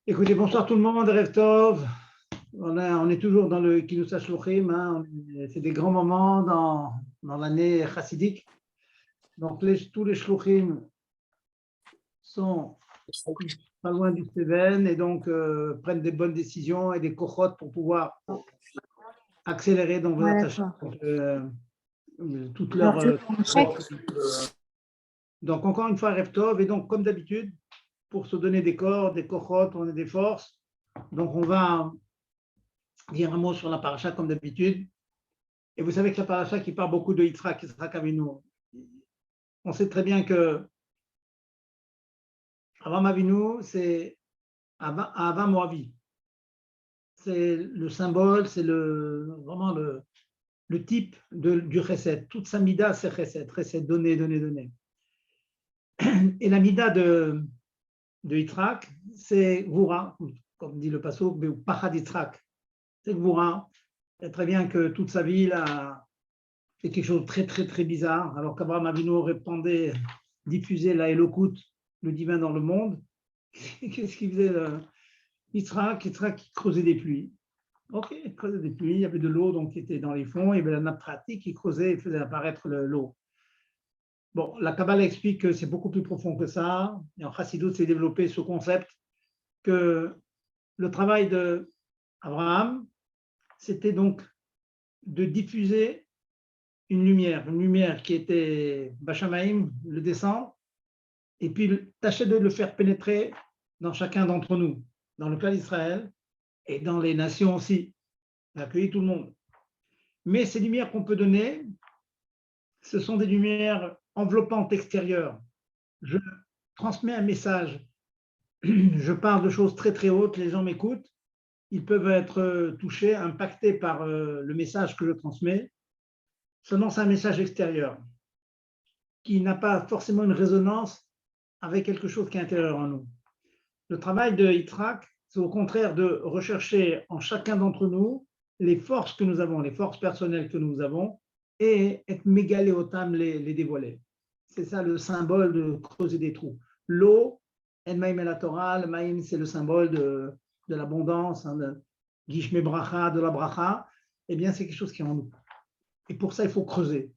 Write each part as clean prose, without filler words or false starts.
Écoutez, bonsoir tout le monde, Erev Tov. On est toujours dans le Kinous HaShluchim, hein. C'est des grands moments dans l'année chassidique. Donc tous les shluchim sont pas loin du Seven et donc prennent des bonnes décisions et des kochot pour pouvoir accélérer dans vos Ouais, attaches. d'accord. Toute Alors, leur. tu veux qu'on check? Donc encore une fois, Erev Tov. Et donc, comme d'habitude, pour se donner des corps, des kochot, on a des forces. Donc on va dire un mot sur la paracha comme d'habitude. Et vous savez que la paracha qui parle beaucoup de Yitzhak Avinu, on sait très bien que Avraham Avinu, c'est Ava Moavi. C'est le symbole, c'est vraiment le type du chesed. Toute sa mida, c'est chesed, donner, donner, donner. Et la mida de Yitzhak, c'est Gvura, comme dit le pasuk, ou Pachad Yitzhak. C'est Gvura. C'est très bien que toute sa vie, il a fait quelque chose de très, très, très bizarre. Alors qu'Abraham Avinu répandait, diffusait la Elokut, le divin dans le monde. Qu'est-ce qu'il faisait Yitzhak qui creusait des puits. Ok, il creusait des puits, il y avait de l'eau donc, qui était dans les fonds, il y avait la nappe phréatique qui creusait et faisait apparaître l'eau. Bon, la Kabbalah explique que c'est beaucoup plus profond que ça. Et en Chassidut, c'est développé ce concept que le travail d'Abraham, c'était donc de diffuser une lumière qui était Bachamaïm, le descend, et puis tâcher de le faire pénétrer dans chacun d'entre nous, dans le clan d'Israël et dans les nations aussi, d'accueillir tout le monde. Mais ces lumières qu'on peut donner, ce sont des lumières enveloppantes extérieures. Je transmets un message, je parle de choses très très hautes, les gens m'écoutent, ils peuvent être touchés, impactés par le message que je transmets. Seulement, c'est un message extérieur qui n'a pas forcément une résonance avec quelque chose qui est intérieur en nous. Le travail de Yitzhak, c'est au contraire de rechercher en chacun d'entre nous les forces que nous avons, les forces personnelles que nous avons, et être mégalé au tam, les dévoiler. C'est ça le symbole de creuser des trous. L'eau, En Maïm et la Torah, le Maïm, c'est le symbole de l'abondance, hein, de Gishme Bracha, de la Bracha. Eh bien, c'est quelque chose qui est en nous. Et pour ça, il faut creuser.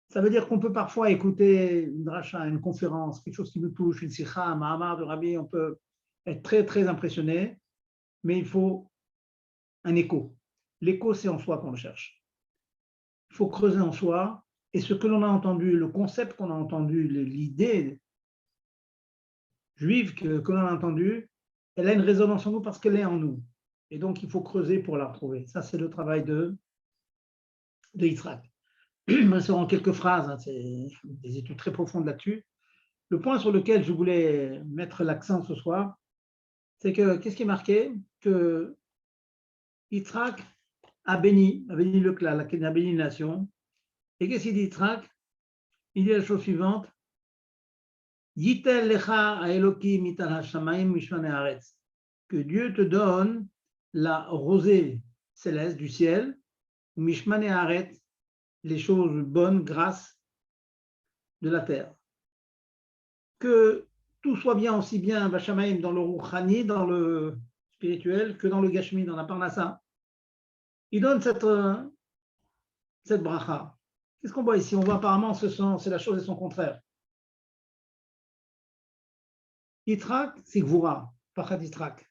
Ça veut dire qu'on peut parfois écouter une dracha, une conférence, quelque chose qui nous touche, une sikha, un mahamar de Rabbi, on peut être très, très impressionné, mais il faut un écho. L'écho, c'est en soi qu'on le cherche. Il faut creuser en soi, et ce que l'on a entendu, le concept qu'on a entendu, l'idée juive que l'on a entendue, elle a une résonance en nous parce qu'elle est en nous. Et donc, il faut creuser pour la retrouver. Ça, c'est le travail de Yitzhak. C'est en quelques phrases, hein, c'est des études très profondes là-dessus. Le point sur lequel je voulais mettre l'accent ce soir, c'est que qu'est-ce qui est marqué? Que Yitzhak a béni le clan, a béni la nation. Et qu'est-ce qu'il dit Yitzhak? Il dit la chose suivante: Yitel lecha haelokim mital hashamayim mishmane haaretz. Que Dieu te donne la rosée céleste du ciel, mishmane haaretz, les choses bonnes, grâces de la terre. Que tout soit bien, aussi bien Bachamaïm dans le Rouhani, dans le spirituel, que dans le Gashmi, dans la Parnassa. Il donne cette bracha. Qu'est-ce qu'on voit ici? On voit apparemment c'est la chose et son contraire. Yitzhak, c'est Gvura, Pachad Yitzhak.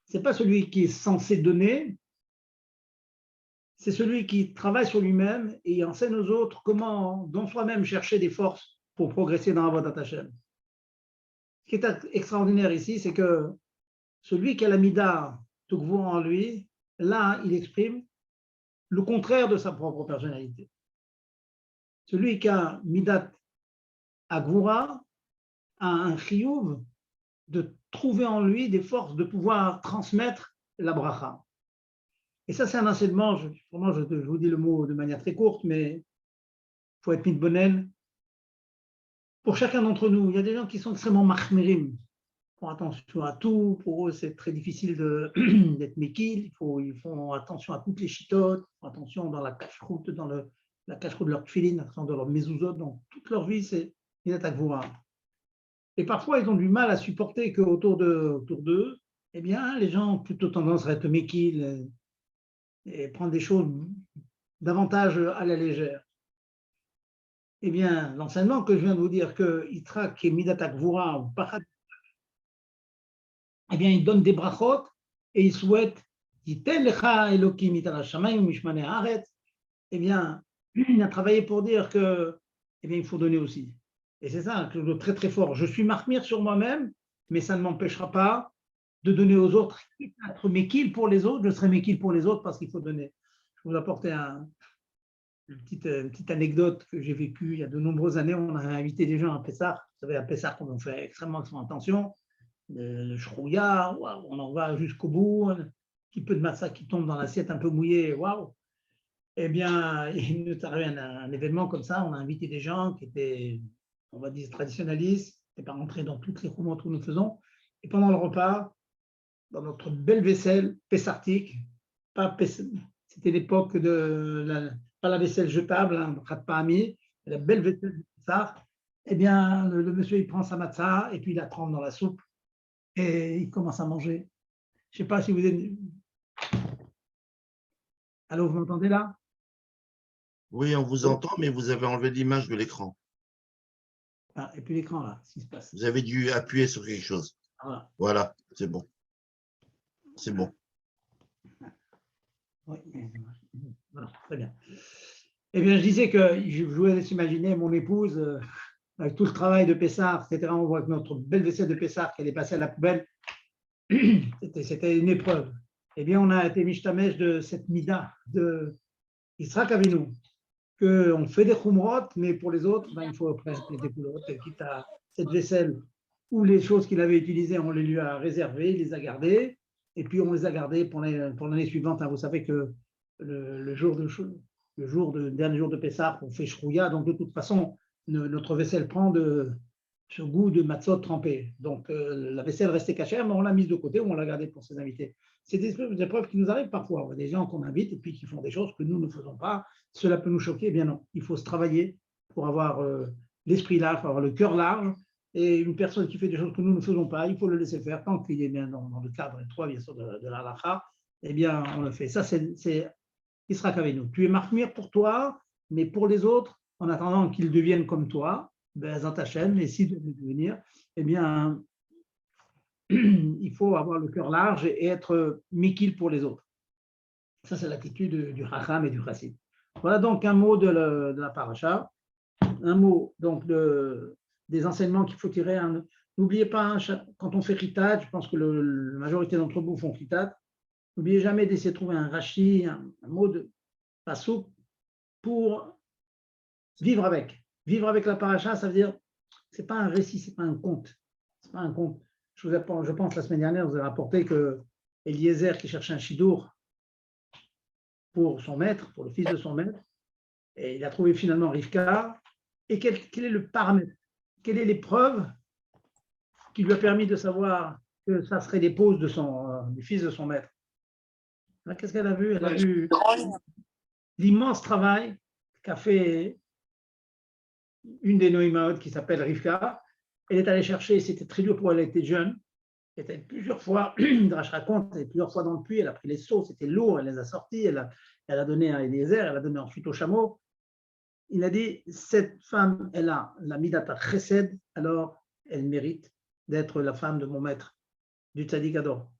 Ce n'est pas celui qui est censé donner, c'est celui qui travaille sur lui-même et enseigne aux autres comment, dans soi-même, chercher des forces pour progresser dans Avodat Hashem. Ce qui est extraordinaire ici, c'est que celui qui a la mida Tukvura en lui, là, il exprime le contraire de sa propre personnalité. Celui qui a midat Agvura a un chiyuv de trouver en lui des forces de pouvoir transmettre la bracha. Et ça, c'est un enseignement, je vous dis le mot de manière très courte, mais il faut être mitbonen. Pour chacun d'entre nous, il y a des gens qui sont extrêmement machmirim, font attention à tout, pour eux c'est très difficile d'être mékil, ils font attention à toutes les chitotes, font attention dans la cache-route, la cache-route de leur tfilin, dans leur mezuzot, donc toute leur vie c'est Midat Agvura. Et parfois, ils ont du mal à supporter qu'autour d'eux, eh bien, les gens ont plutôt tendance à être méquils et prendre des choses davantage à la légère. Eh bien, l'enseignement que je viens de vous dire, que Yitzhak et Midat Gvura, ou Pachat, eh bien, il donne des brachot et il souhaite Yiten lecha Elokim mitara shamayim mishmanei haaretz. Eh bien, il a travaillé pour dire que, eh bien, il faut donner aussi. Et c'est ça, quelque chose de très très fort. Je suis marmire sur moi-même, mais ça ne m'empêchera pas de donner aux autres. Être méquille pour les autres, je serai méquille pour les autres parce qu'il faut donner. Je vais vous apporter une petite anecdote que j'ai vécue il y a de nombreuses années. On a invité des gens à Pessah. Vous savez, à Pessah, on fait extrêmement attention. Le shrouya, on en va jusqu'au bout. Un petit peu de massa qui tombe dans l'assiette un peu mouillée, waouh! Eh bien, il nous est arrivé un événement comme ça. On a invité des gens qui étaient, on va dire, traditionnalistes, qui n'étaient pas rentrés dans toutes les roulements que nous faisons. Et pendant le repas, dans notre belle vaisselle pessartique, c'était l'époque de pas la vaisselle jetable, pas ami, la belle vaisselle de Pessar. Eh bien, le monsieur, il prend sa matzah et puis il la trempe dans la soupe et il commence à manger. Je ne sais pas si vous êtes. Allô, vous m'entendez là? Oui, on vous entend, mais vous avez enlevé l'image de l'écran. Ah, et puis l'écran là, ce qui se passe. Vous avez dû appuyer sur quelque chose. Voilà. Voilà, c'est bon. C'est bon. Oui, voilà, très bien. Eh bien, je disais que je vous laisse imaginer mon épouse, avec tout le travail de Pessard, etc. On voit que notre belle vaisselle de Pessard qu'elle est passée à la poubelle, c'était une épreuve. Eh bien, on a été mishtamesh de cette mida de Yitzhak Avinu, qu'on fait des khumrot, mais pour les autres, ben, il faut presque des boulottes, quitte à cette vaisselle où les choses qu'il avait utilisées, on les lui a réservées, il les a gardées, et puis on les a gardées pour l'année suivante. Vous savez que le dernier jour de Pessah, on fait shrouya, donc de toute façon, notre vaisselle prend ce goût de matzot trempé. Donc la vaisselle restait cachère, mais on l'a mise de côté ou on l'a gardée pour ses invités. C'est des épreuves qui nous arrivent parfois. On voit des gens qu'on invite et puis qui font des choses que nous ne faisons pas. Cela peut nous choquer. Eh bien non, il faut se travailler pour avoir l'esprit large, pour avoir le cœur large. Et une personne qui fait des choses que nous ne faisons pas, il faut le laisser faire tant qu'il est bien dans le cadre étroit, bien sûr, de la halakha. Eh bien, on le fait. Ça, c'est Yitzhak Avinu. Tu es marmire pour toi, mais pour les autres, en attendant qu'ils deviennent comme toi, Bezat Hashem, et s'ils doivent devenir, eh bien, il faut avoir le cœur large et être mikil pour les autres. Ça, c'est l'attitude du Chacham et du Chassid. Voilà donc un mot de la paracha, un mot donc des enseignements qu'il faut tirer. N'oubliez pas, quand on fait Chitat, je pense que la majorité d'entre vous font Chitat, n'oubliez jamais d'essayer de trouver un Rashi, un mot de Passouk pour vivre avec. Vivre avec la paracha, ça veut dire, c'est pas un récit, c'est pas un conte. C'est pas un conte. Je pense la semaine dernière, vous avez rapporté que Eliezer, qui cherchait un chidour pour son maître, pour le fils de son maître, et il a trouvé finalement Rivka. Et quel est le paramètre? Quelle est l'épreuve qui lui a permis de savoir que ça serait l'épouse du fils de son maître? Qu'est-ce qu'elle a vu? Elle a vu l'immense travail qu'a fait une des Noïmaot qui s'appelle Rivka. Elle est allée chercher, c'était très dur pour elle, elle était jeune. Elle était plusieurs fois, Drash raconte, elle était plusieurs fois dans le puits, elle a pris les seaux, c'était lourd, elle les a sortis, elle a donné à Eliezer, elle a donné ensuite au chameau. Il a dit, cette femme, elle a la midata chesed, alors elle mérite d'être la femme de mon maître, du tzaddik ador.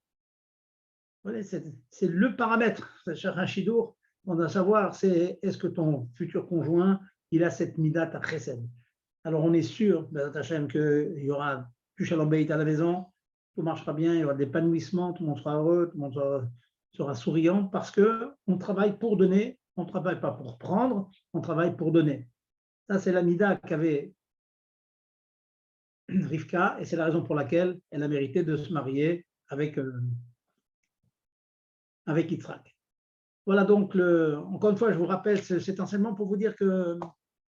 Voilà, c'est le paramètre, cher Rachidour, on doit savoir, c'est est-ce que ton futur conjoint, il a cette midata chesed. Alors on est sûr, qu'il y aura du shalom bayit à la maison, tout marchera bien, il y aura de l'épanouissement, tout le monde sera heureux, tout le monde sera souriant, parce qu'on travaille pour donner, on ne travaille pas pour prendre, on travaille pour donner. Ça, c'est la mida qu'avait Rivka, et c'est la raison pour laquelle elle a mérité de se marier avec Yitzhak. Voilà donc, encore une fois, je vous rappelle cet enseignement pour vous dire que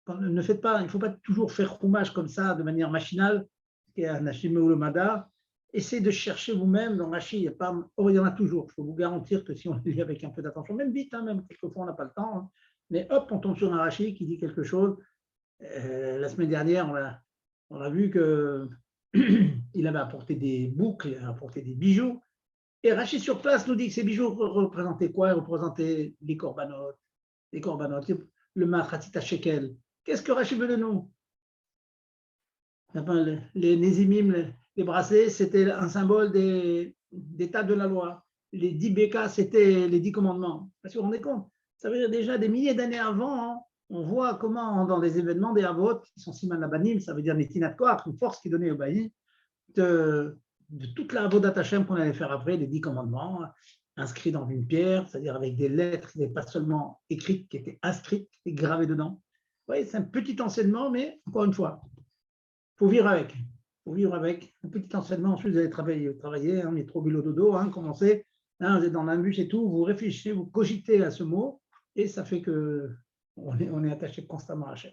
ne faites pas, il ne faut pas toujours faire roumage comme ça, de manière machinale, qui est un Hashim ou le Mada. Essayez de chercher vous-même dans Rashi, il y en a toujours. Je peux vous garantir que si on le lit avec un peu d'attention, même vite, même quelquefois on n'a pas le temps, hein, mais hop, on tombe sur un Rashi qui dit quelque chose. La semaine dernière, on a vu que il avait apporté des boucles, il avait apporté des bijoux. Et Rachid sur place nous dit que ces bijoux représentaient quoi? Ils représentaient les corbanotes, le Machatzita Shekel. Qu'est-ce que Rachid veut de nous? Les Nézimim, les bracelets, c'était un symbole des tables de la loi. Les 10 békas, c'était les 10 commandements. Parce que vous vous rendez compte, ça veut dire déjà des milliers d'années avant, hein, on voit comment dans des événements des Havot, qui sont Siman Labanim, ça veut dire les Tinat Koach, une force qui donnait au Baï, de toute la Avodat Hashem qu'on allait faire après, les 10 commandements, inscrits dans une pierre, c'est-à-dire avec des lettres qui n'étaient pas seulement écrites, qui étaient inscrites, qui étaient gravées dedans. Vous voyez, c'est un petit enseignement, mais encore une fois, il faut vivre avec. Il faut vivre avec. Un petit enseignement, ensuite vous allez travailler, hein, métro, boulot, dodo, hein, commencez, hein, vous êtes dans un bus et tout, vous réfléchissez, vous cogitez à ce mot, et ça fait qu'on est attaché constamment à Hachem.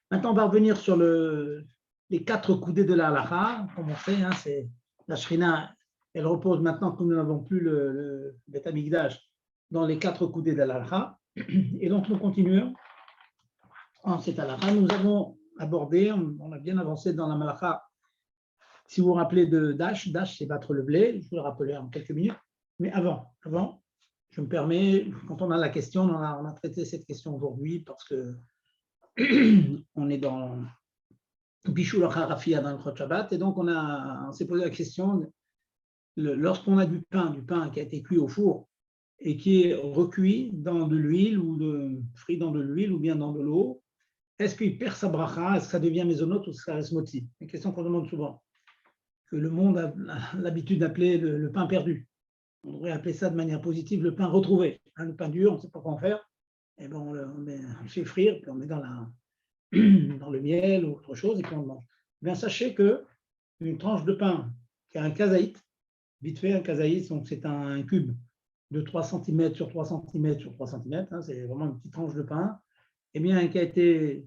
Maintenant, on va revenir sur les 4 coudées de la halakha. Comme on sait, hein, c'est la Shrina, elle repose maintenant que nous n'avons plus le Beth Amikdash dans les 4 coudées de la halakha. Et donc, nous continuons en cette halakha. Nous avons abordé, on a bien avancé dans la malakha. Si vous vous rappelez de Dash, c'est battre le blé, je vous le rappellerai en quelques minutes. Mais avant, je me permets, quand on a la question, on a traité cette question aujourd'hui parce que on est dans Bishul Harafia dans le Chot Shabbat, et donc on s'est posé la question, lorsqu'on a du pain qui a été cuit au four et qui est recuit dans de l'huile ou frit dans de l'huile ou bien dans de l'eau, est-ce qu'il perd sa bracha, est-ce que ça devient mésonote ou ça reste moti? C'est une question qu'on demande souvent, que le monde a l'habitude d'appeler le pain perdu. On devrait appeler ça de manière positive le pain retrouvé. Hein, le pain dur, on ne sait pas quoi en faire, et ben on le fait frire, puis on met dans le miel ou autre chose, et puis on le mange. Bien, sachez qu'une tranche de pain qui a un kazaït, vite fait, un kazaït, donc c'est un cube de 3 cm sur 3 cm sur 3 cm, hein, c'est vraiment une petite tranche de pain, et bien, qui a été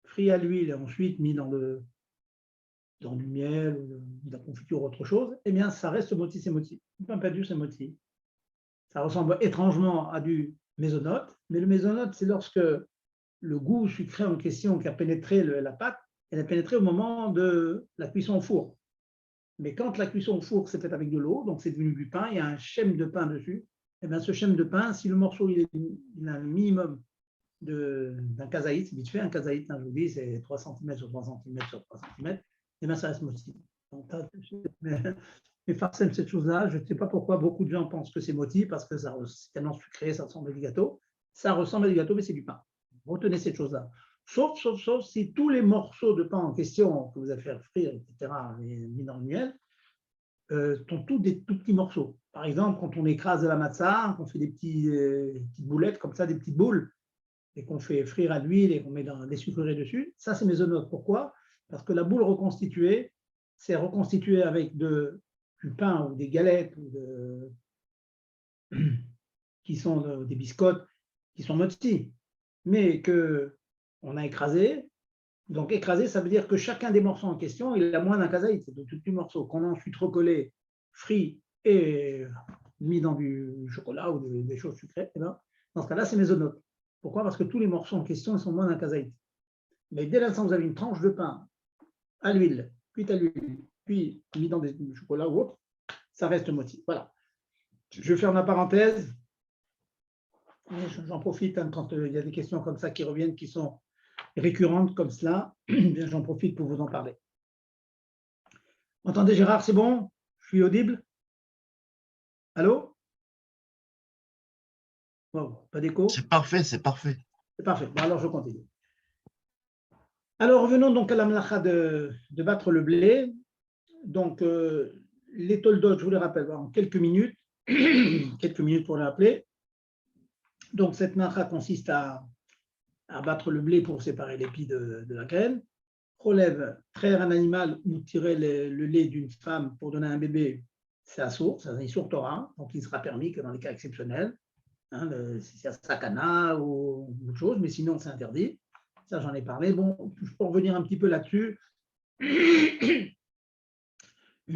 frit à l'huile et ensuite mis dans du miel ou de la confiture ou autre chose, et bien, ça reste moti, c'est moti. Le pain perdu, c'est moti. Ça ressemble étrangement à du mésonote, mais le mésonote, c'est lorsque le goût sucré en question qui a pénétré la pâte, elle a pénétré au moment de la cuisson au four. Mais quand la cuisson au four s'est faite avec de l'eau, donc c'est devenu du pain, il y a un chème de pain dessus, et bien ce chème de pain, si le morceau il a un minimum d'un kazaït, vite fait, un kazaït, hein, je vous dis, c'est 3 cm sur 3 cm sur 3 cm, et bien ça reste moti. Mais farcem cette chose-là, je ne sais pas pourquoi beaucoup de gens pensent que c'est moti, parce que c'est tellement sucré, ça ressemble à du gâteau. Ça ressemble à du gâteau, mais c'est du pain. Retenez cette chose-là. Sauf si tous les morceaux de pain en question que vous avez fait frire, etc., mis dans le miel, sont tous des tout petits morceaux. Par exemple, quand on écrase de la matzah, qu'on fait des petites boulettes comme ça, des petites boules, et qu'on fait frire à l'huile et qu'on met des sucreries dessus, ça c'est mésonote. Pourquoi? Parce que la boule reconstituée, c'est reconstitué avec du pain ou des galettes qui sont des biscottes qui sont moti, mais qu'on a écrasé. Donc écrasé, ça veut dire que chacun des morceaux en question, il a moins d'un kazaït, c'est de tous les morceaux qu'on a ensuite recollés, frits et mis dans du chocolat ou des choses sucrées. Et ben, dans ce cas-là, c'est mésonote. Pourquoi? Parce que tous les morceaux en question sont moins d'un kazaït. Mais dès l'instant où vous avez une tranche de pain à l'huile, cuite à l'huile, puis mis dans du chocolat ou autre, ça reste moti. Voilà. Je ferme la parenthèse. J'en profite hein, quand il y a des questions comme ça qui reviennent, qui sont récurrentes comme cela. J'en profite pour vous en parler. Entendez Gérard, c'est bon? Je suis audible? Allô? Bon, pas d'écho? C'est parfait, c'est parfait. C'est parfait. Bon, alors je continue. Alors revenons donc à la melacha de battre le blé. Donc les toldot, je vous les rappelle en quelques minutes pour les rappeler. Donc cette melacha consiste à battre le blé pour séparer l'épi de la graine. Relève, traire un animal ou tirer le lait d'une femme pour donner un bébé, c'est assourd, c'est un issour Torah, donc il sera permis que dans les cas exceptionnels, hein, si c'est un sakana ou autre chose, mais sinon c'est interdit. Ça, j'en ai parlé. Bon, pour revenir un petit peu là-dessus, une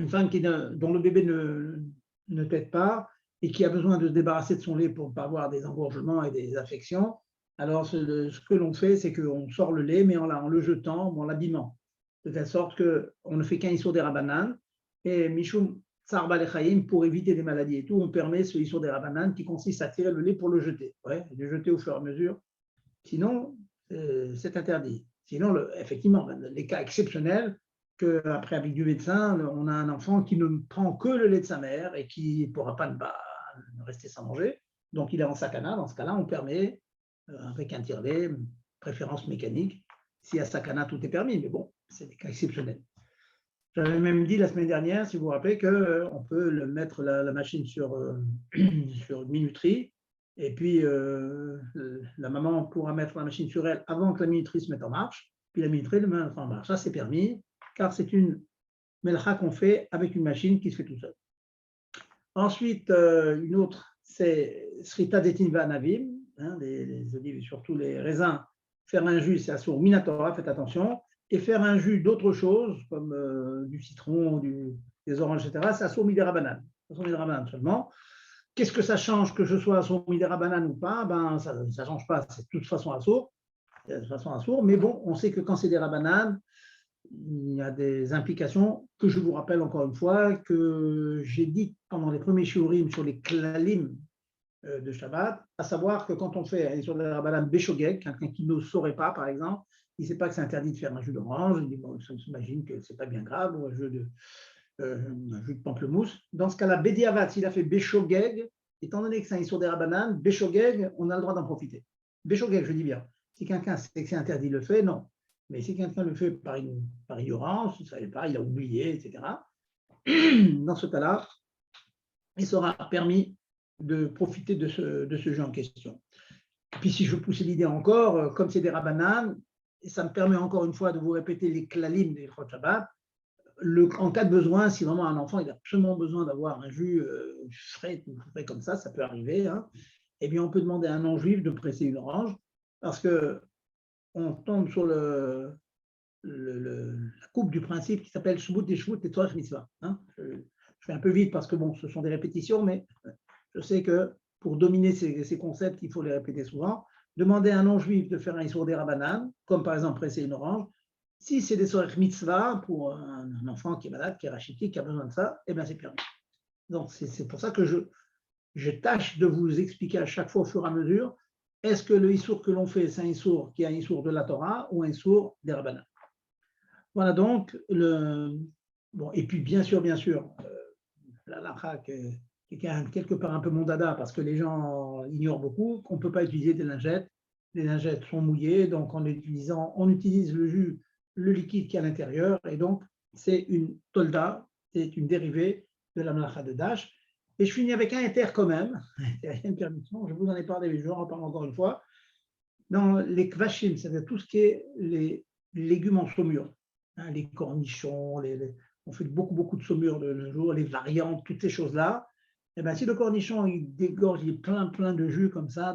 femme dont le bébé ne tète pas et qui a besoin de se débarrasser de son lait pour ne pas avoir des engorgements et des affections, alors ce que l'on fait, c'est qu'on sort le lait, mais en le jetant, en l'abîmant. de telle sorte qu'on ne fait qu'un Issour des Rabanan, et Mishum Tsar Balechaim, pour éviter des maladies et tout, on permet ce Issour des Rabanan qui consiste à tirer le lait pour le jeter, le jeter au fur et à mesure. Sinon, c'est interdit. Sinon, effectivement, les cas exceptionnels, qu'après avis du médecin, on a un enfant qui ne prend que le lait de sa mère et qui ne pourra pas rester sans manger, donc il est en sakana. Dans ce cas-là, on permet, avec un tire-lait, préférence mécanique, si à sakana tout est permis, mais bon, c'est des cas exceptionnels. J'avais même dit la semaine dernière, si vous vous rappelez, qu'on peut mettre la machine sur une minuterie, et puis la maman pourra mettre la machine sur elle avant que la minuterie se mette en marche, puis la minuterie le met en marche. Ça, c'est permis, car c'est une melcha qu'on fait avec une machine qui se fait tout seul. Ensuite, une autre, c'est Srita Detin Vanavim, les olives et surtout les raisins. Faire un jus, c'est assour minatora, faites attention. Et faire un jus d'autre chose, comme du citron, des oranges, etc., c'est assour midera banane. Assour midera banane seulement. Qu'est-ce que ça change que je sois assour midera banane ou pas? Ça ne change pas, c'est de toute façon assour. Mais bon, on sait que quand c'est des rabananes, il y a des implications que je vous rappelle encore une fois, que j'ai dit pendant les premiers shiurim sur les klalim de Shabbat, à savoir que quand on fait sur la rabbanan béchogeg, quelqu'un qui ne saurait pas, par exemple, il ne sait pas que c'est interdit de faire un jus d'orange, il dit, bon, on s'imagine que ce n'est pas bien grave, ou un jus de pamplemousse. Dans ce cas-là, Bediavat, s'il a fait béchogeg, étant donné que c'est un issour des rabbanan, béchogeg, on a le droit d'en profiter. Béchogeg, je dis bien. Si quelqu'un sait que c'est interdit, le fait, non. Mais si quelqu'un le fait par ignorance, il ne savait pas, il a oublié, etc., dans ce cas-là, il sera permis de profiter de ce jeu en question. Puis si je pousse l'idée encore, comme c'est des rabbanan, ça me permet encore une fois de vous répéter les klalim des Chot Shabbat. En cas de besoin, si vraiment un enfant il a absolument besoin d'avoir un jus frais comme ça peut arriver, eh bien on peut demander à un non-juif de presser une orange, parce que on tombe sur la coupe du principe qui s'appelle Shvut et Shvut et Tzorech Mitzvah. Je fais un peu vite parce que bon, ce sont des répétitions, mais je sais que pour dominer ces concepts, il faut les répéter souvent. Demander à un non-juif de faire un issour des rabbanan, comme par exemple presser une orange. Si c'est des Tzorech Mitzvah pour un enfant qui est malade, qui est rachitique, qui a besoin de ça, eh bien c'est permis. Donc c'est pour ça que je tâche de vous expliquer à chaque fois au fur et à mesure, est-ce que le issour que l'on fait, c'est un issour qui est un issour de la Torah ou un issour des rabbanan. Voilà donc, et puis bien sûr, la lacha qui est quelque part un peu mon dada, parce que les gens ignorent beaucoup qu'on ne peut pas utiliser des lingettes. Les lingettes sont mouillées, donc on utilise le jus, le liquide qui est à l'intérieur, et donc c'est une tolda, c'est une dérivée de la malacha de Dash. Et je finis avec un inter quand même, il y a une permission, je vous en ai parlé, mais je vous en reparle encore une fois. Dans les kvashim, c'est-à-dire tout ce qui est les légumes en saumure, les cornichons, on fait beaucoup de saumure de nos jours, les variantes, toutes ces choses-là. Et bien, si le cornichon il dégorge, il est plein de jus comme ça,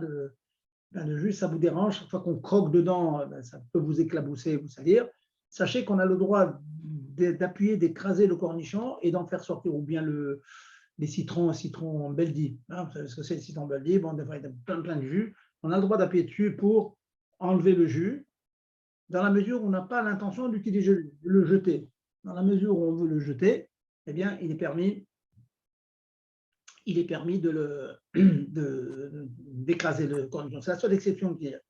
plein de jus, ça vous dérange, chaque fois qu'on croque dedans, ça peut vous éclabousser, vous salir. Sachez qu'on a le droit d'appuyer, d'écraser le cornichon et d'en faire sortir, ou bien les citrons beldi. Vous savez ce que c'est le citron beldi? Bon, il y a plein de jus. On a le droit d'appuyer dessus pour enlever le jus, dans la mesure où on n'a pas l'intention d'utiliser le jeter. Dans la mesure où on veut le jeter, eh bien, il est permis d'écraser le cornichon. C'est la seule exception qui est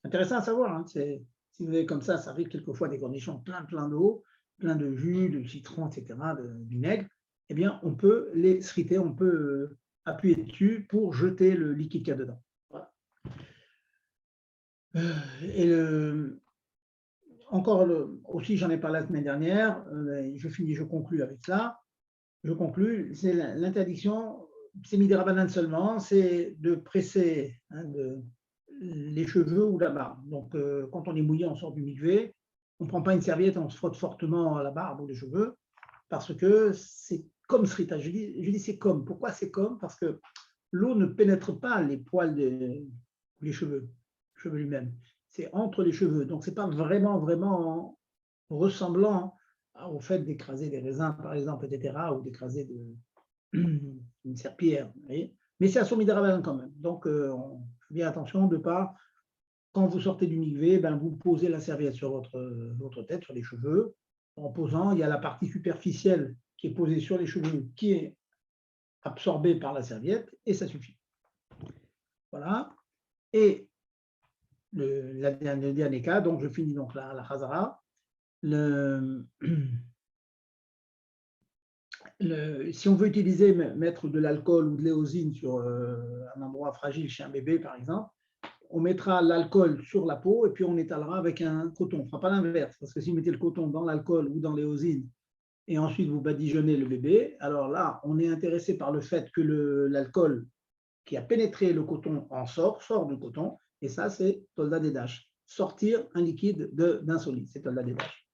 intéressant à savoir. Si vous avez comme ça arrive quelquefois des cornichons plein d'eau, plein de jus, de citron, etc., de vinaigre. Eh bien, on peut les sriter, on peut appuyer dessus pour jeter le liquide qu'il y a dedans. Voilà. Aussi, j'en ai parlé la semaine dernière, je conclue avec ça. C'est l'interdiction, c'est midera banane seulement, c'est de presser les cheveux ou la barbe. Donc, quand on est mouillé, on sort du mikvé, on ne prend pas une serviette, on se frotte fortement la barbe ou les cheveux, parce que c'est comme srita. Je dis c'est comme. Pourquoi c'est comme? Parce que l'eau ne pénètre pas les poils les cheveux lui-même. C'est entre les cheveux. Donc, ce n'est pas vraiment ressemblant au fait d'écraser des raisins, par exemple, etc., ou d'écraser une serpillière. Mais c'est assour midera banane quand même. Donc, on fait bien attention de ne pas, quand vous sortez du mikvé, vous posez la serviette sur votre tête, sur les cheveux, En posant, il y a la partie superficielle qui est posée sur les cheveux, qui est absorbée par la serviette, et ça suffit. Voilà. Et le dernier cas, donc je finis donc la Khazara. Si on veut utiliser, mettre de l'alcool ou de l'éosine sur un endroit fragile chez un bébé, par exemple, on mettra l'alcool sur la peau et puis on étalera avec un coton. On ne fera pas l'inverse, parce que si vous mettez le coton dans l'alcool ou dans l'éosine et ensuite vous badigeonnez le bébé, alors là, on est intéressé par le fait que l'alcool qui a pénétré le coton sort du coton, et ça, c'est Tolda des Dash. Sortir un liquide d'un solide, c'est Tolda des Dash.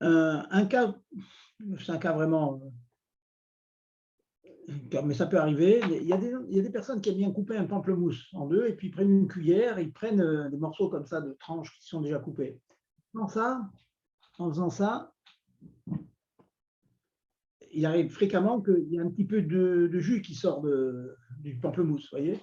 C'est un cas vraiment, mais ça peut arriver. Il y a des personnes qui aiment bien couper un pamplemousse en deux et puis ils prennent une cuillère, ils prennent des morceaux comme ça de tranches qui sont déjà coupées. En faisant ça, il arrive fréquemment qu'il y a un petit peu de jus qui sort du pamplemousse, vous voyez,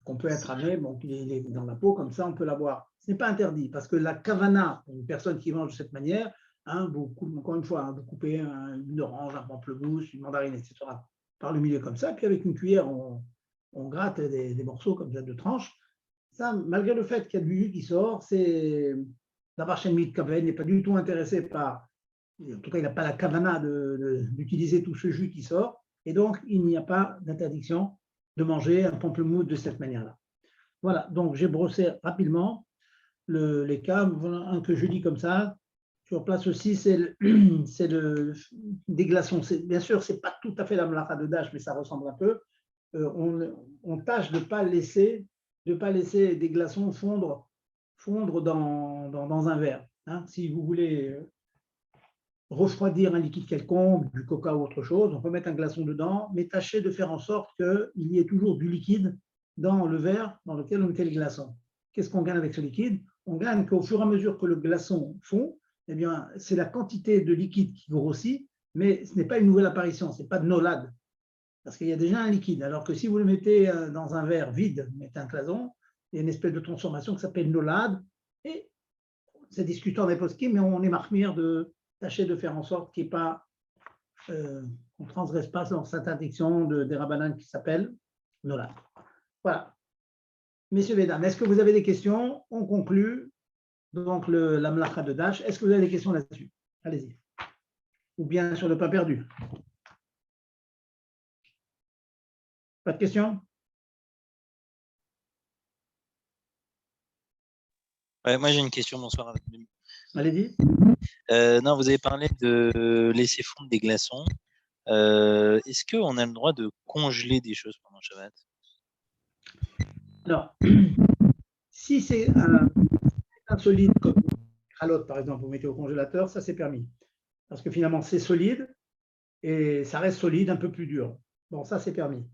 qu'on peut intramer, bon, il est dans la peau, comme ça on peut la boire. Ce n'est pas interdit, parce que la kavana, une personne qui mange de cette manière, encore une fois, vous coupez une orange, un pamplemousse, une mandarine, etc., par le milieu comme ça, puis avec une cuillère, on gratte des morceaux comme ça de tranches. Ça, malgré le fait qu'il y a du jus qui sort, c'est la Barchenmit Kaven n'est pas du tout intéressé par, en tout cas, il n'a pas la kavana d'utiliser tout ce jus qui sort, et donc il n'y a pas d'interdiction de manger un pamplemousse de cette manière-là. Voilà, donc j'ai brossé rapidement les cas. Voilà, un que je dis comme ça. Sur place aussi, c'est des glaçons. Bien sûr, ce n'est pas tout à fait la mlacha de Dash, mais ça ressemble un peu. On tâche de ne pas laisser des glaçons fondre dans un verre. Hein. Si vous voulez refroidir un liquide quelconque, du coca ou autre chose, on peut mettre un glaçon dedans, mais tâchez de faire en sorte qu'il y ait toujours du liquide dans le verre dans lequel on mettait les glaçons. Qu'est-ce qu'on gagne avec ce liquide? On gagne qu'au fur et à mesure que le glaçon fond, eh bien, c'est la quantité de liquide qui grossit, mais ce n'est pas une nouvelle apparition, ce n'est pas de nolade, parce qu'il y a déjà un liquide. Alors que si vous le mettez dans un verre vide, vous mettez un glaçon, il y a une espèce de transformation qui s'appelle nolade, et c'est discutant des poskim, mais on est marmire de tâcher de faire en sorte qu'il n'y ait pas, qu'on ne transgresse pas dans cette interdiction des rabbanan qui s'appelle nolad. Voilà. Messieurs, mesdames, est-ce que vous avez des questions? On conclut donc la mlacha de Dash. Est-ce que vous avez des questions là-dessus? Allez-y. Ou bien sur le pas perdu? Pas de questions? Ouais, moi j'ai une question, bonsoir. Allez-y. Non, vous avez parlé de laisser fondre des glaçons. Est-ce qu'on a le droit de congeler des choses pendant Shabbat? Alors, si c'est un solide comme Kralot, par exemple, vous mettez au congélateur, ça c'est permis. Parce que finalement, c'est solide et ça reste solide, un peu plus dur. Bon, ça c'est permis.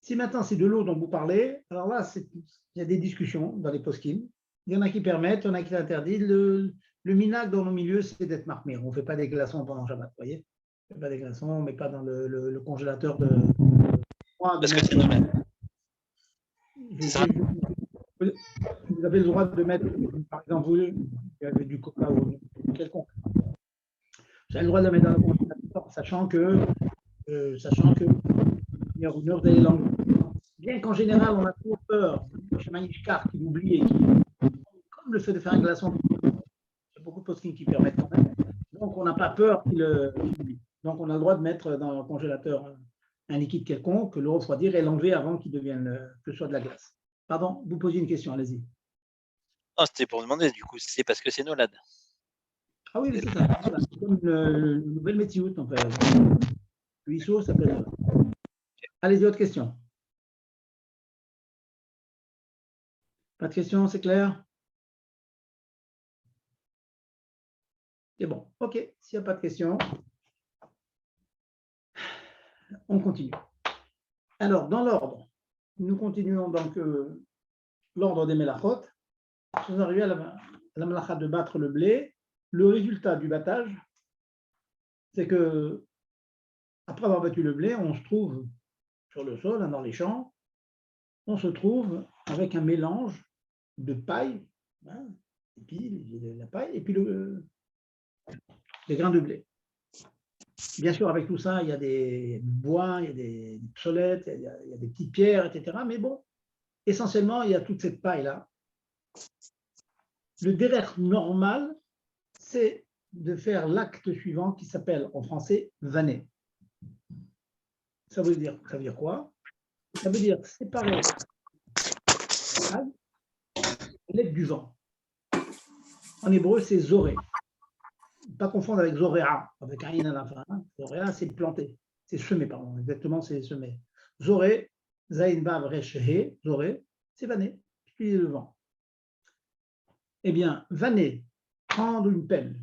Si maintenant c'est de l'eau dont vous parlez, alors là, il y a des discussions dans les poskim. Il y en a qui permettent, il y en a qui interdisent. Le minag dans nos milieux, c'est d'être marmire. On ne fait pas des glaçons pendant Shabbat, vous voyez. On ne fait pas des glaçons, on ne met pas dans le congélateur de. Parce que c'est normal. Vous avez le droit de mettre, par exemple, vous avez du coca ou quelconque. Vous avez le droit de la mettre dans le congélateur, sachant que il y a une heure d'aller l'enlever. Bien qu'en général, on a toujours peur, chez Manishkar, qui l'oublie, comme le fait de faire un glaçon, il y a beaucoup de posting qui permettent quand même. Donc, on n'a pas peur qu'il oublie. Donc, on a le droit de mettre dans le congélateur un liquide quelconque, le refroidir et l'enlever avant qu'il devienne, que ce soit de la glace. Pardon, vous posiez une question, allez-y. Oh, c'était pour demander, du coup, c'est parce que c'est Nolad. Ah oui, c'est ça. Voilà. C'est comme le nouvel métier, en fait. L'ISO s'appelle. Allez-y, autre question. Pas de questions, c'est clair? C'est bon. OK. S'il n'y a pas de questions, on continue. Alors, dans l'ordre, nous continuons donc l'ordre des mélachot. Nous arrivons à la mélacha de battre le blé. Le résultat du battage, c'est que après avoir battu le blé, on se trouve sur le sol, dans les champs, on se trouve avec un mélange de paille, hein, et puis la paille, et puis des grains de blé. Bien sûr, avec tout ça, il y a des bois, il y a des psolettes, il y a des petites pierres, etc. Mais bon, essentiellement, il y a toute cette paille-là. Le derech normal, c'est de faire l'acte suivant qui s'appelle en français vanner. Ça veut dire quoi? Ça veut dire séparer l'aide du vent. En hébreu, c'est zoré. Pas confondre avec zoréa, avec un à la fin. Zoréa, c'est planter, c'est semer, pardon. Exactement, c'est semer. Zoré, zayin bav resh he, zoré, c'est vanner, utiliser le vent. Eh bien, vanner, prendre une pelle,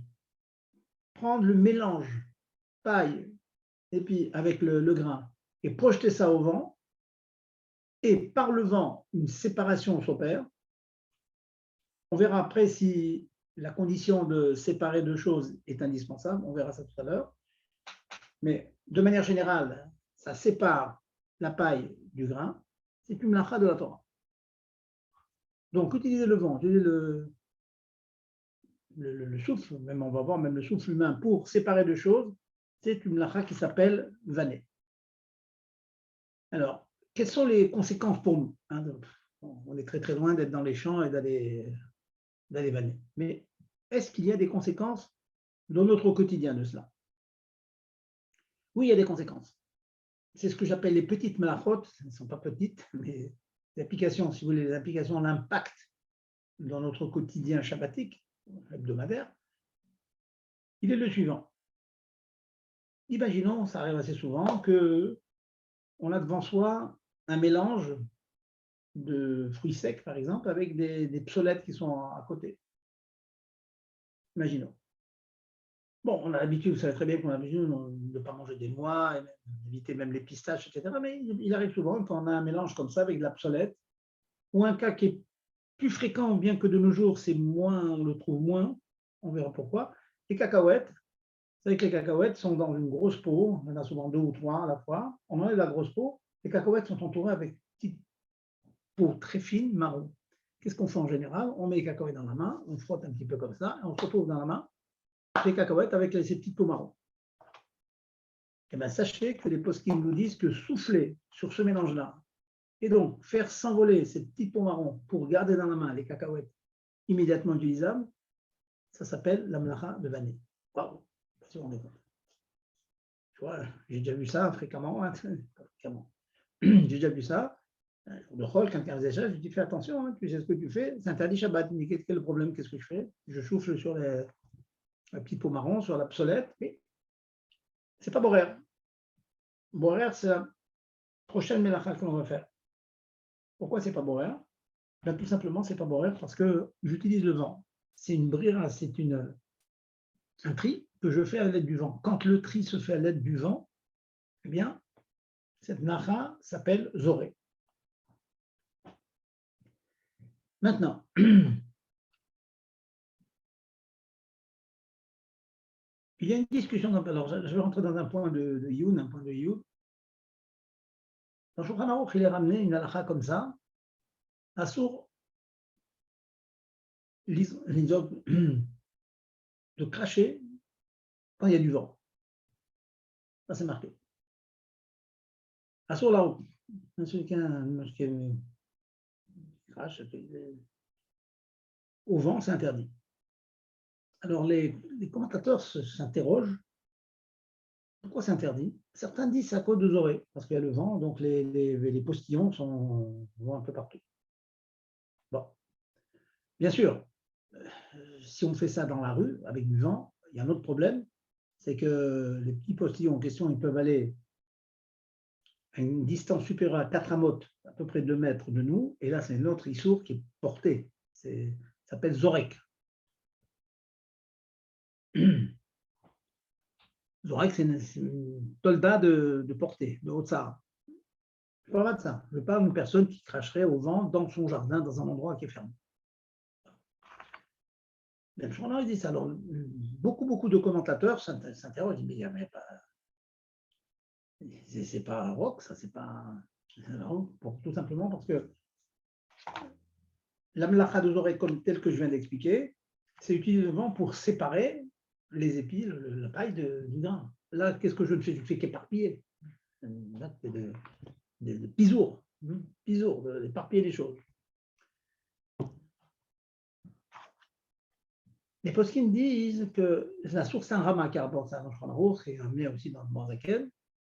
prendre le mélange paille et puis avec le grain et projeter ça au vent, et par le vent, une séparation s'opère. On verra après si la condition de séparer deux choses est indispensable, on verra ça tout à l'heure. Mais de manière générale, ça sépare la paille du grain, c'est une melacha de la Torah. Donc, utiliser le vent, utiliser le souffle, même on va voir, même le souffle humain pour séparer deux choses, c'est une melacha qui s'appelle vanner. Alors, quelles sont les conséquences pour nous? On est très très loin d'être dans les champs et d'aller vanner. Mais est-ce qu'il y a des conséquences dans notre quotidien de cela? Oui, il y a des conséquences. C'est ce que j'appelle les petites melachot. Elles ne sont pas petites, mais les applications, si vous voulez, les applications, l'impact dans notre quotidien shabbatique, hebdomadaire, il est le suivant. Imaginons, ça arrive assez souvent, qu'on a devant soi un mélange de fruits secs, par exemple, avec des psolettes qui sont à côté. Imaginons. Bon, on a l'habitude, vous savez très bien qu'on a l'habitude de ne pas manger des noix, d'éviter même les pistaches, etc. Mais il arrive souvent quand on a un mélange comme ça avec de la psolette, ou un cas qui est plus fréquent, bien que de nos jours, c'est moins, on le trouve moins, on verra pourquoi, les cacahuètes. Vous savez que les cacahuètes sont dans une grosse peau, on en a souvent deux ou trois à la fois, on enlève la grosse peau, les cacahuètes sont entourées avec une petite peau très fine, marron. Qu'est-ce qu'on fait en général? On met les cacahuètes dans la main, on frotte un petit peu comme ça, et on se retrouve dans la main les cacahuètes avec ces petites peaux marron. Eh bien, sachez que les poskim nous disent que souffler sur ce mélange-là, et donc faire s'envoler ces petites peaux marron pour garder dans la main les cacahuètes immédiatement utilisables, ça s'appelle la melacha de vanner. Waouh, si on est compte. Tu vois, j'ai déjà vu ça fréquemment. J'ai déjà vu ça. Le rôle, quelqu'un faisait ça, je dis fais attention, tu sais ce que tu fais, c'est interdit Shabbat. Mais quel est le problème? Qu'est-ce que je fais? Je souffle sur la petite peau marron, sur la psolette, mais c'est pas borer. Borer, c'est la prochaine melacha que l'on va faire. Pourquoi c'est pas borer? Ben, tout simplement, c'est pas borer parce que j'utilise le vent. C'est une brira, c'est un tri que je fais à l'aide du vent. Quand le tri se fait à l'aide du vent, eh bien, cette melacha s'appelle zoré. Maintenant, il y a une discussion. Alors, je vais rentrer dans un point de Youn, un point de Youn. Dans Shulchan Aruch, il est ramené une halakha comme ça. Assour, de cracher quand il y a du vent. Ça, c'est marqué. Assour là-haut. Celui qui crache au vent, c'est interdit. Alors, les commentateurs s'interrogent. Pourquoi c'est interdit? Certains disent à cause de Zoré, parce qu'il y a le vent, donc les postillons vont un peu partout. Bon, bien sûr, si on fait ça dans la rue, avec du vent, il y a un autre problème, c'est que les petits postillons en question, ils peuvent aller à une distance supérieure à 4 amotes, à peu près 2 mètres de nous, et là, c'est une autre issour qui est portée. Ça s'appelle Zorek. Zorek, c'est une tolda de portée, de Haute-Sahara. Je ne parle pas de ça. Je parle d'une personne qui cracherait au vent dans son jardin, dans un endroit qui est fermé. Même chose, il dit ça. Alors, beaucoup de commentateurs s'interrogent, ils disent, mais c'est pas un roc, ça, c'est pas. Tout simplement parce que la melacha de Zoré, comme tel que je viens d'expliquer, c'est utiliser le vent pour séparer les épis, la paille du grain. Là, qu'est-ce que je ne fais? Je ne fais qu'éparpiller. Là, c'est de pisour, d'éparpiller les choses. Les poskim disent que la source Saint-Rama qui rapporte ça dans Shulchan Aruch et amené aussi dans le Banzaken,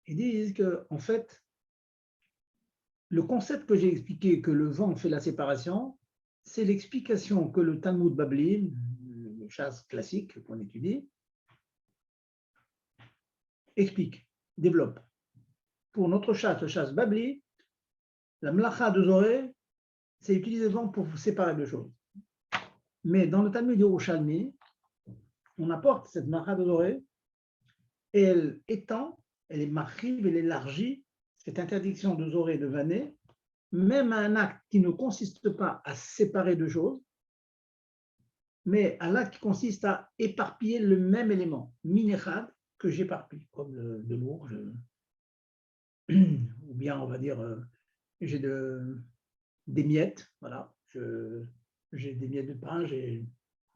ils disent que en fait, le concept que j'ai expliqué, que le vent fait la séparation, c'est l'explication que le Talmud Babli, le chasse classique qu'on étudie, explique, développe. Pour notre chasse, le chasse Babli, la mlacha de Zoré, c'est utiliser le vent pour séparer deux choses. Mais dans le Talmud Yerushalmi, on apporte cette mlacha de Zoré et elle étend, elle est marchive, elle élargit cette interdiction de Zoré et de Vané, même à un acte qui ne consiste pas à séparer deux choses, mais à l'acte qui consiste à éparpiller le même élément, minechad, que j'éparpille, comme de l'eau, ou bien on va dire, j'ai des miettes, voilà, j'ai des miettes de pain,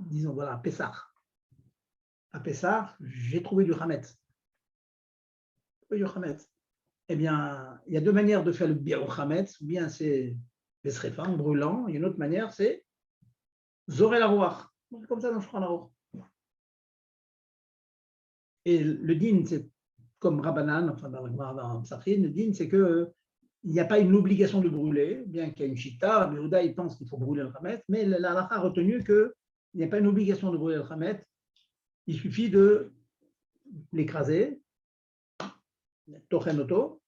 disons, voilà, à Pessah. À Pessah, j'ai trouvé du Hametz. Eh bien, il y a deux manières de faire le bière au Hametz, ou bien c'est Besrefa, en brûlant, et une autre manière, c'est Zoré la Roach. C'est comme ça dans Shulchan Aruch. Et le din, c'est comme Rabbanan, enfin dans Psachim, le din, c'est qu'il n'y a pas une obligation de brûler, bien qu'il y ait une chita, mais Ouda, il pense qu'il faut brûler le Hametz, mais la halakha a retenu qu'il n'y a pas une obligation de brûler le Hametz, il suffit de l'écraser, tochen auto,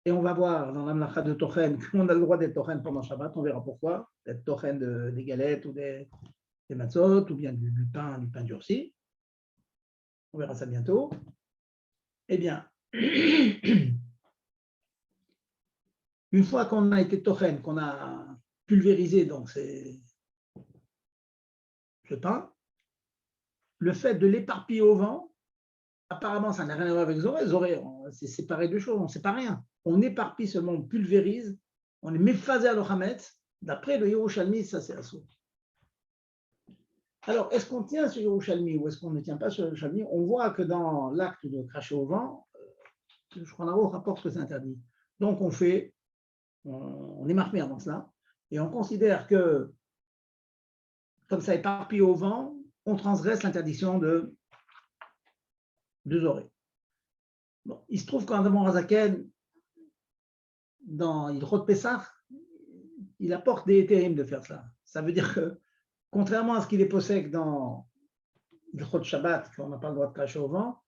et on va voir dans la halakha de tochen qu'on a le droit d'être tochen pendant Shabbat, on verra pourquoi, d'être tochen des galettes ou des matzot, ou bien du pain durci. On verra ça bientôt. Eh bien, une fois qu'on a été tochen, qu'on a pulvérisé donc ce pain, le fait de l'éparpiller au vent, apparemment ça n'a rien à voir avec Zoré. Zoré, c'est séparé deux choses, on ne sait pas rien. On éparpille seulement, on pulvérise, on est méphasé à l'Ochametz. D'après le Yerushalmi, ça c'est assaut. Alors, est-ce qu'on tient sur Yerushalmi ou est-ce qu'on ne tient pas sur Yerushalmi? On voit que dans l'acte de cracher au vent, je crois qu'on rapporte que c'est interdit. Donc on est marmère dans cela, et on considère que, comme ça éparpillé au vent, on transgresse l'interdiction de Zoré. Bon, il se trouve qu'en Adamon Razaken, dans Hilchot Pessah, il apporte des éthérimes de faire ça. Ça veut dire que, contrairement à ce qu'il est possède dans Hilchot Shabbat, qu'on n'a pas le droit de cracher au vent,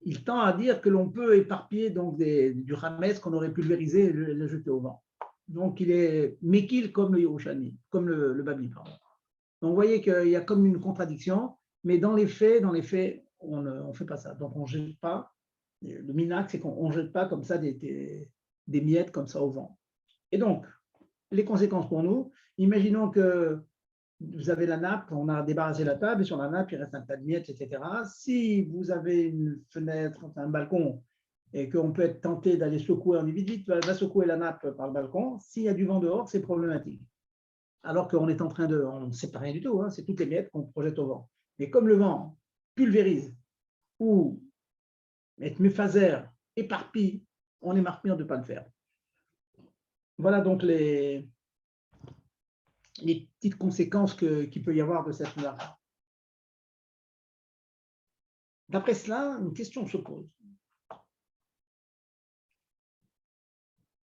il tend à dire que l'on peut éparpiller donc du Hametz qu'on aurait pulvérisé et le jeter au vent. Donc il est Mekil comme le Yerushalmi, comme le Babli, pardon. Donc vous voyez qu'il y a comme une contradiction, mais dans les faits, on ne fait pas ça. Donc on ne jette pas. Le minac, c'est qu'on ne jette pas comme ça des miettes comme ça au vent. Et donc, les conséquences pour nous, imaginons que vous avez la nappe, on a débarrassé la table, et sur la nappe, il reste un tas de miettes, etc. Si vous avez une fenêtre, un balcon, et qu'on peut être tenté d'aller secouer, on dit vite, va secouer la nappe par le balcon, s'il y a du vent dehors, c'est problématique. Alors qu'on est en train on ne sait pas rien du tout, hein, c'est toutes les miettes qu'on projette au vent. Mais comme le vent pulvérise ou est méphaser, éparpille, on est marmire de ne pas le faire. Voilà donc les petites conséquences qu'il peut y avoir de cette mlacha. D'après cela, une question se pose.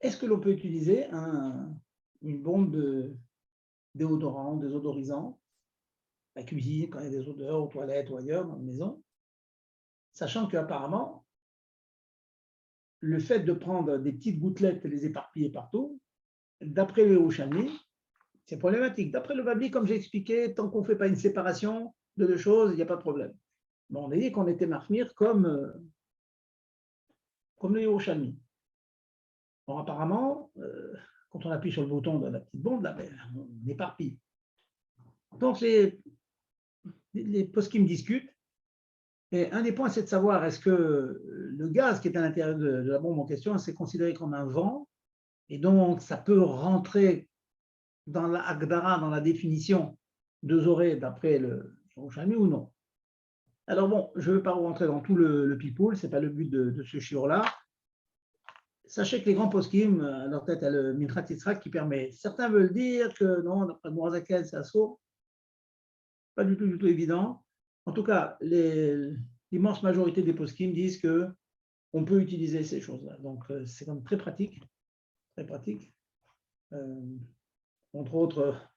Est-ce que l'on peut utiliser une bombe de déodorant, désodorisant, la cuisine, quand il y a des odeurs, aux toilettes ou ailleurs dans la maison, sachant qu'apparemment, le fait de prendre des petites gouttelettes et les éparpiller partout, d'après le Yerushalmi, c'est problématique. D'après le Babli, comme j'ai expliqué, tant qu'on ne fait pas une séparation de deux choses, il n'y a pas de problème. Bon, on a dit qu'on était marmire comme le Yerushalmi. Bon, apparemment, quand on appuie sur le bouton de la petite bombe, là, on éparpille. Donc, les poskim discutent. Et un des points, c'est de savoir est-ce que le gaz qui est à l'intérieur de la bombe en question, c'est considéré comme un vent, et donc ça peut rentrer dans la Agdara, dans la définition de Zoré, d'après le Yerushalmi ou non. Alors bon, je ne veux pas rentrer dans tout le pipoule, ce n'est pas le but de ce shiur-là. Sachez que les grands poskim, à leur tête, il y a le Minchat Yitzhak qui permet. Certains veulent dire que non, d'après Mourazaken, c'est assaut. Pas du tout évident. En tout cas, l'immense majorité des poskim disent qu'on peut utiliser ces choses-là. Donc, c'est quand même très pratique. Très pratique. Entre autres,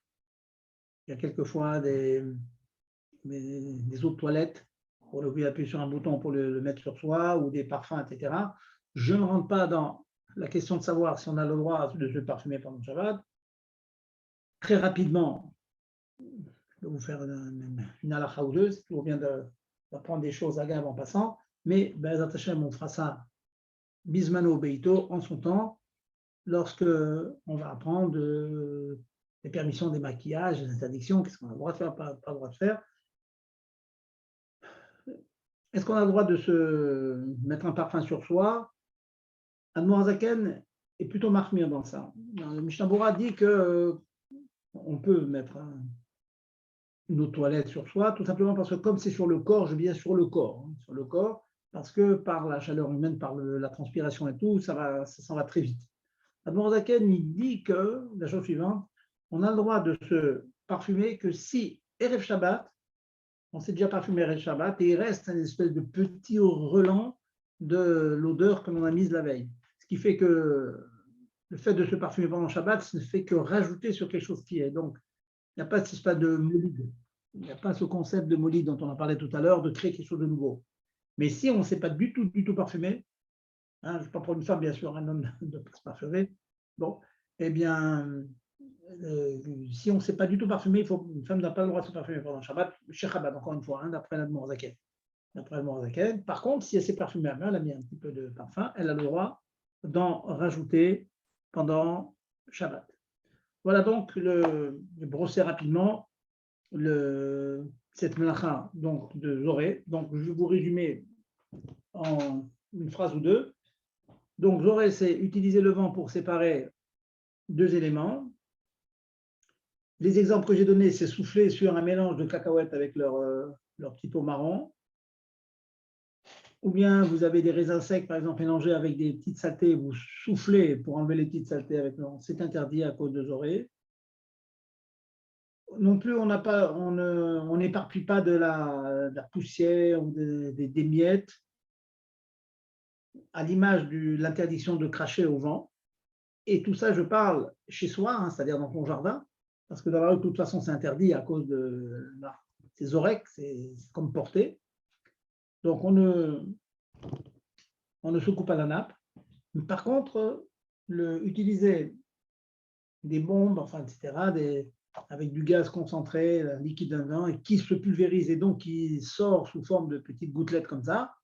il y a quelquefois des eaux de toilette pour appuyer sur un bouton pour le mettre sur soi, ou des parfums, etc. Je ne rentre pas dans la question de savoir si on a le droit de se parfumer pendant le Shabbat. Très rapidement, je vais vous faire une halakha ou deux, c'est toujours bien d'apprendre des choses agaves en passant, mais Be'ezrat Hashem, on fera ça bismano beito, en son temps, lorsque on va apprendre les permissions des maquillages, des interdictions, qu'est-ce qu'on a le droit de faire, pas le droit de faire. Est-ce qu'on a le droit de se mettre un parfum sur soi? Admor Zaken est plutôt marmire dans ça. Le Mishnah Bora dit qu'on peut mettre une eau de toilette sur soi, tout simplement parce que comme c'est sur le corps, je viens sur le corps, parce que par la chaleur humaine, par la transpiration et tout, ça s'en va très vite. Admor Zaken, il dit que, la chose suivante, on a le droit de se parfumer que si Erev Shabbat, on s'est déjà parfumé Erev Shabbat, et il reste une espèce de petit relent de l'odeur que l'on a mise la veille. Ce qui fait que le fait de se parfumer pendant Shabbat ne fait que rajouter sur quelque chose qui est. Donc, il n'y a pas ce de molide. Il n'y a pas ce concept de molide dont on a parlé tout à l'heure, de créer quelque chose de nouveau. Mais si on ne s'est pas du tout parfumé, je ne sais pas pour une femme, bien sûr, un homme ne peut pas se parfumer, bon, eh bien, si on ne s'est pas du tout parfumé, une femme n'a pas le droit de se parfumer pendant Shabbat, chez Chabad, encore une fois, d'après l'Admor Zaken. Par contre, si elle s'est parfumée à main, elle a mis un petit peu de parfum, elle a le droit d'en rajouter pendant Shabbat. Voilà donc, je brosser rapidement cette melacha donc, de Zoré. Donc, je vais vous résumer en une phrase ou deux. Donc, Zoré, c'est utiliser le vent pour séparer deux éléments. Les exemples que j'ai donnés, c'est souffler sur un mélange de cacahuètes avec leur petit pot marron. Ou bien vous avez des raisins secs, par exemple, mélangés avec des petites saletés, vous soufflez pour enlever les petites saletés avec le vent. C'est interdit à cause de Zoré. Non plus, on n'éparpille pas de la poussière ou des miettes, à l'image de l'interdiction de cracher au vent. Et tout ça, je parle chez soi, c'est-à-dire dans ton jardin, parce que dans la rue, de toute façon, c'est interdit à cause de ces oreilles, c'est comme porter. Donc, on ne se coupe pas la nappe. Mais par contre, utiliser des bombes, etc., avec du gaz concentré, un liquide dedans, et qui se pulvérise et donc qui sort sous forme de petites gouttelettes comme ça,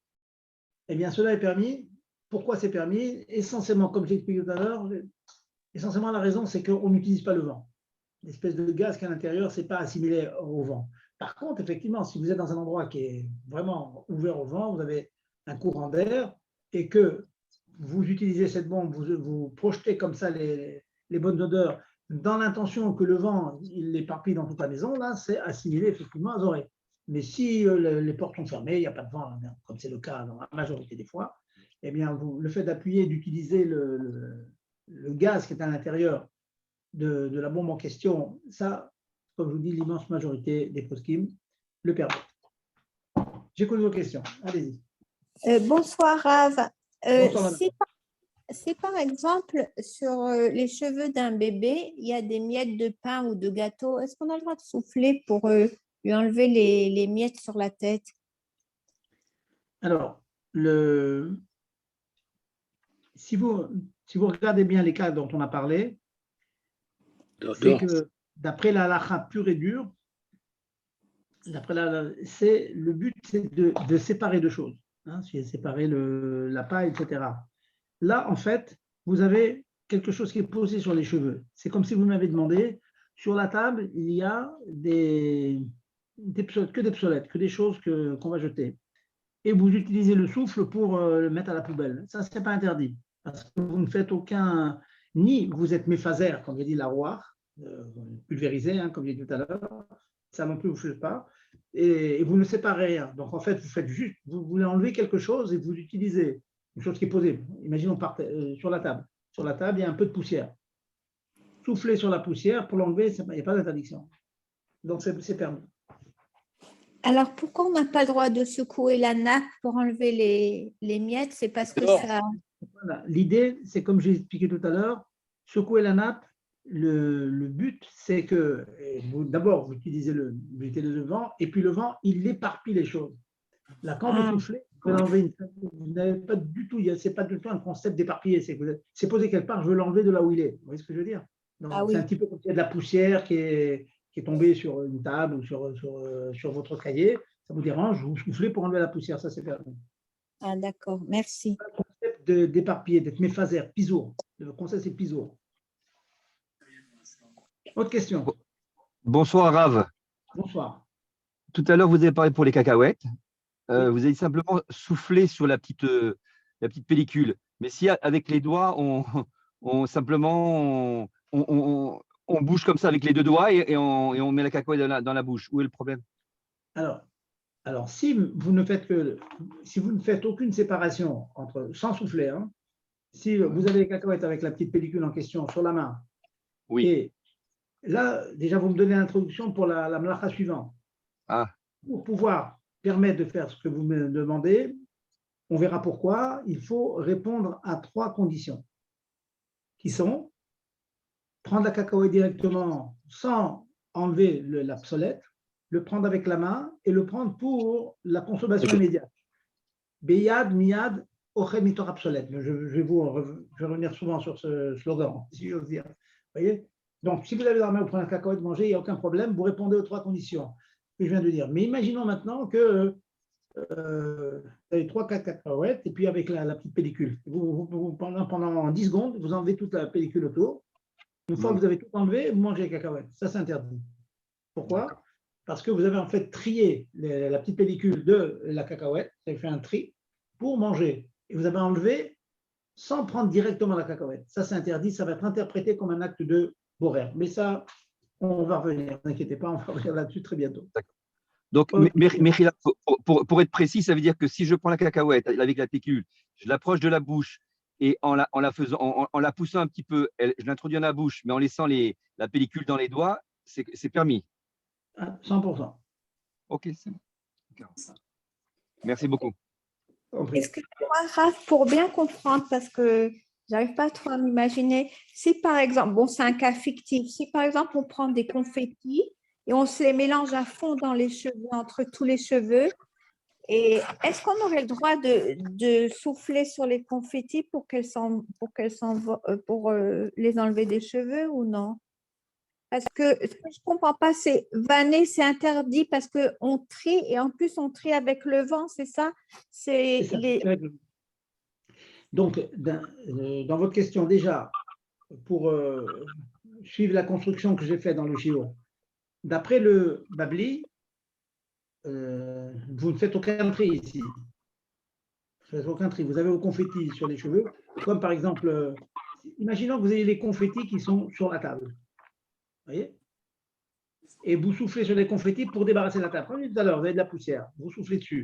eh bien, cela est permis. Pourquoi c'est permis? Essentiellement, comme j'ai expliqué tout à l'heure, essentiellement la raison, c'est qu'on n'utilise pas le vent. L'espèce de gaz qui est à l'intérieur, ce n'est pas assimilé au vent. Par contre, effectivement, si vous êtes dans un endroit qui est vraiment ouvert au vent, vous avez un courant d'air et que vous utilisez cette bombe, vous projetez comme ça les bonnes odeurs dans l'intention que le vent il l'éparpille dans toute la maison, là, c'est assimilé effectivement à Zoré. Mais si les portes sont fermées, il n'y a pas de vent, comme c'est le cas dans la majorité des fois, eh bien, le fait d'appuyer, d'utiliser le gaz qui est à l'intérieur de la bombe en question, ça, comme je vous dis, l'immense majorité des poskim le permettent. J'écoute vos questions. Allez-y. Bonsoir, Rav. Bonsoir, si par exemple, sur les cheveux d'un bébé, il y a des miettes de pain ou de gâteau, est-ce qu'on a le droit de souffler pour lui enlever les miettes sur la tête? Alors, si vous regardez bien les cas dont on a parlé, c'est que d'après la halakha pure et dure, le but, c'est de séparer deux choses. C'est séparer la paille, etc. Là, en fait, vous avez quelque chose qui est posé sur les cheveux. C'est comme si vous m'avez demandé, sur la table, il y a que des psolettes, que des choses qu'on va jeter. Et vous utilisez le souffle pour le mettre à la poubelle. Ça, ce n'est pas interdit. Parce que vous ne faites ni vous êtes méphaser, comme j'ai dit, la roi, pulvérisé, comme j'ai dit tout à l'heure. Ça non plus, vous ne faites pas. et vous ne séparez rien. Donc, en fait, vous faites juste, vous voulez enlever quelque chose et vous l'utilisez. Une chose qui est posée, imaginons sur la table. Sur la table, il y a un peu de poussière. Soufflez sur la poussière pour l'enlever, il n'y a pas d'interdiction. Donc, c'est permis. Alors, pourquoi on n'a pas le droit de secouer la nappe pour enlever les miettes? C'est parce que ça… Voilà. L'idée, c'est comme j'ai expliqué tout à l'heure, secouer la nappe, le but, c'est que d'abord, vous utilisez le vent, et puis le vent, il éparpille les choses. Là, quand vous soufflez, vous l'enlevez, vous n'avez pas du tout, ce n'est pas du tout un concept d'éparpiller, c'est posé quelque part, je veux l'enlever de là où il est. Vous voyez ce que je veux dire? C'est un petit peu comme s'il y a de la poussière qui est tombée sur une table ou sur votre cahier, ça vous dérange, vous soufflez pour enlever la poussière, ça c'est permis. Ah, d'accord, merci. Le concept d'éparpiller, d'être méphasère, pisour. Le concept, c'est pisour. Autre question. Bonsoir, Rav. Bonsoir. Tout à l'heure, vous avez parlé pour les cacahuètes. Vous avez simplement soufflé sur la petite pellicule. Mais si avec les doigts, on bouge comme ça avec les deux doigts et on met la cacahuète dans la bouche, où est le problème? Alors, si vous ne faites aucune séparation sans souffler, hein, si vous avez les cacahuètes avec la petite pellicule en question sur la main, oui. Et là, déjà, vous me donnez l'introduction pour la mlacha suivante. Pour pouvoir permettre de faire ce que vous me demandez, on verra pourquoi, il faut répondre à 3 conditions, qui sont prendre la cacahuète directement sans enlever l'obsolète, le prendre avec la main et le prendre pour la consommation immédiate. Beyad, miyad, ochem mitor obsolète. Je vais revenir souvent sur ce slogan, si j'ose dire. Vous voyez? Donc, si vous avez la main, vous prenez la cacahuète, mangez, il n'y a aucun problème, vous répondez aux 3 conditions que je viens de dire. Mais imaginons maintenant que vous avez 3-4 cacahuètes et puis avec la petite pellicule. Pendant 10 secondes, vous enlevez toute la pellicule autour. Une fois que vous avez tout enlevé, vous mangez les cacahuètes. Ça, c'est interdit. Pourquoi? Parce que vous avez en fait trié la petite pellicule de la cacahuète, vous avez fait un tri pour manger. Et vous avez enlevé sans prendre directement la cacahuète. Ça, c'est interdit. Ça va être interprété comme un acte de borer. Mais ça, on va revenir. Ne vous inquiétez pas, on va revenir là-dessus très bientôt. Donc, pour être précis, ça veut dire que si je prends la cacahuète avec la pellicule, je l'approche de la bouche et en la poussant un petit peu, je l'introduis dans la bouche, mais en laissant la pellicule dans les doigts, c'est permis. 100%. Ok, c'est bon. Merci beaucoup. Est-ce que Raph, pour bien comprendre, parce que j'arrive pas trop à m'imaginer, si par exemple, bon, c'est un cas fictif, si par exemple on prend des confettis et on se les mélange à fond dans les cheveux, entre tous les cheveux, et est-ce qu'on aurait le droit de souffler sur les confettis pour les enlever des cheveux ou non? Parce que ce que je ne comprends pas, c'est vanner, c'est interdit parce qu'on trie et en plus on trie avec le vent, c'est ça? Donc, dans votre question, déjà, pour suivre la construction que j'ai faite dans le Shiur, d'après le Babli, vous ne faites aucun tri ici. Vous ne faites aucun tri. Vous avez vos confettis sur les cheveux, comme par exemple, imaginons que vous ayez les confettis qui sont sur la table. Vous voyez? Et vous soufflez sur les confettis pour débarrasser la table. Comme tout à l'heure, vous avez de la poussière, vous soufflez dessus.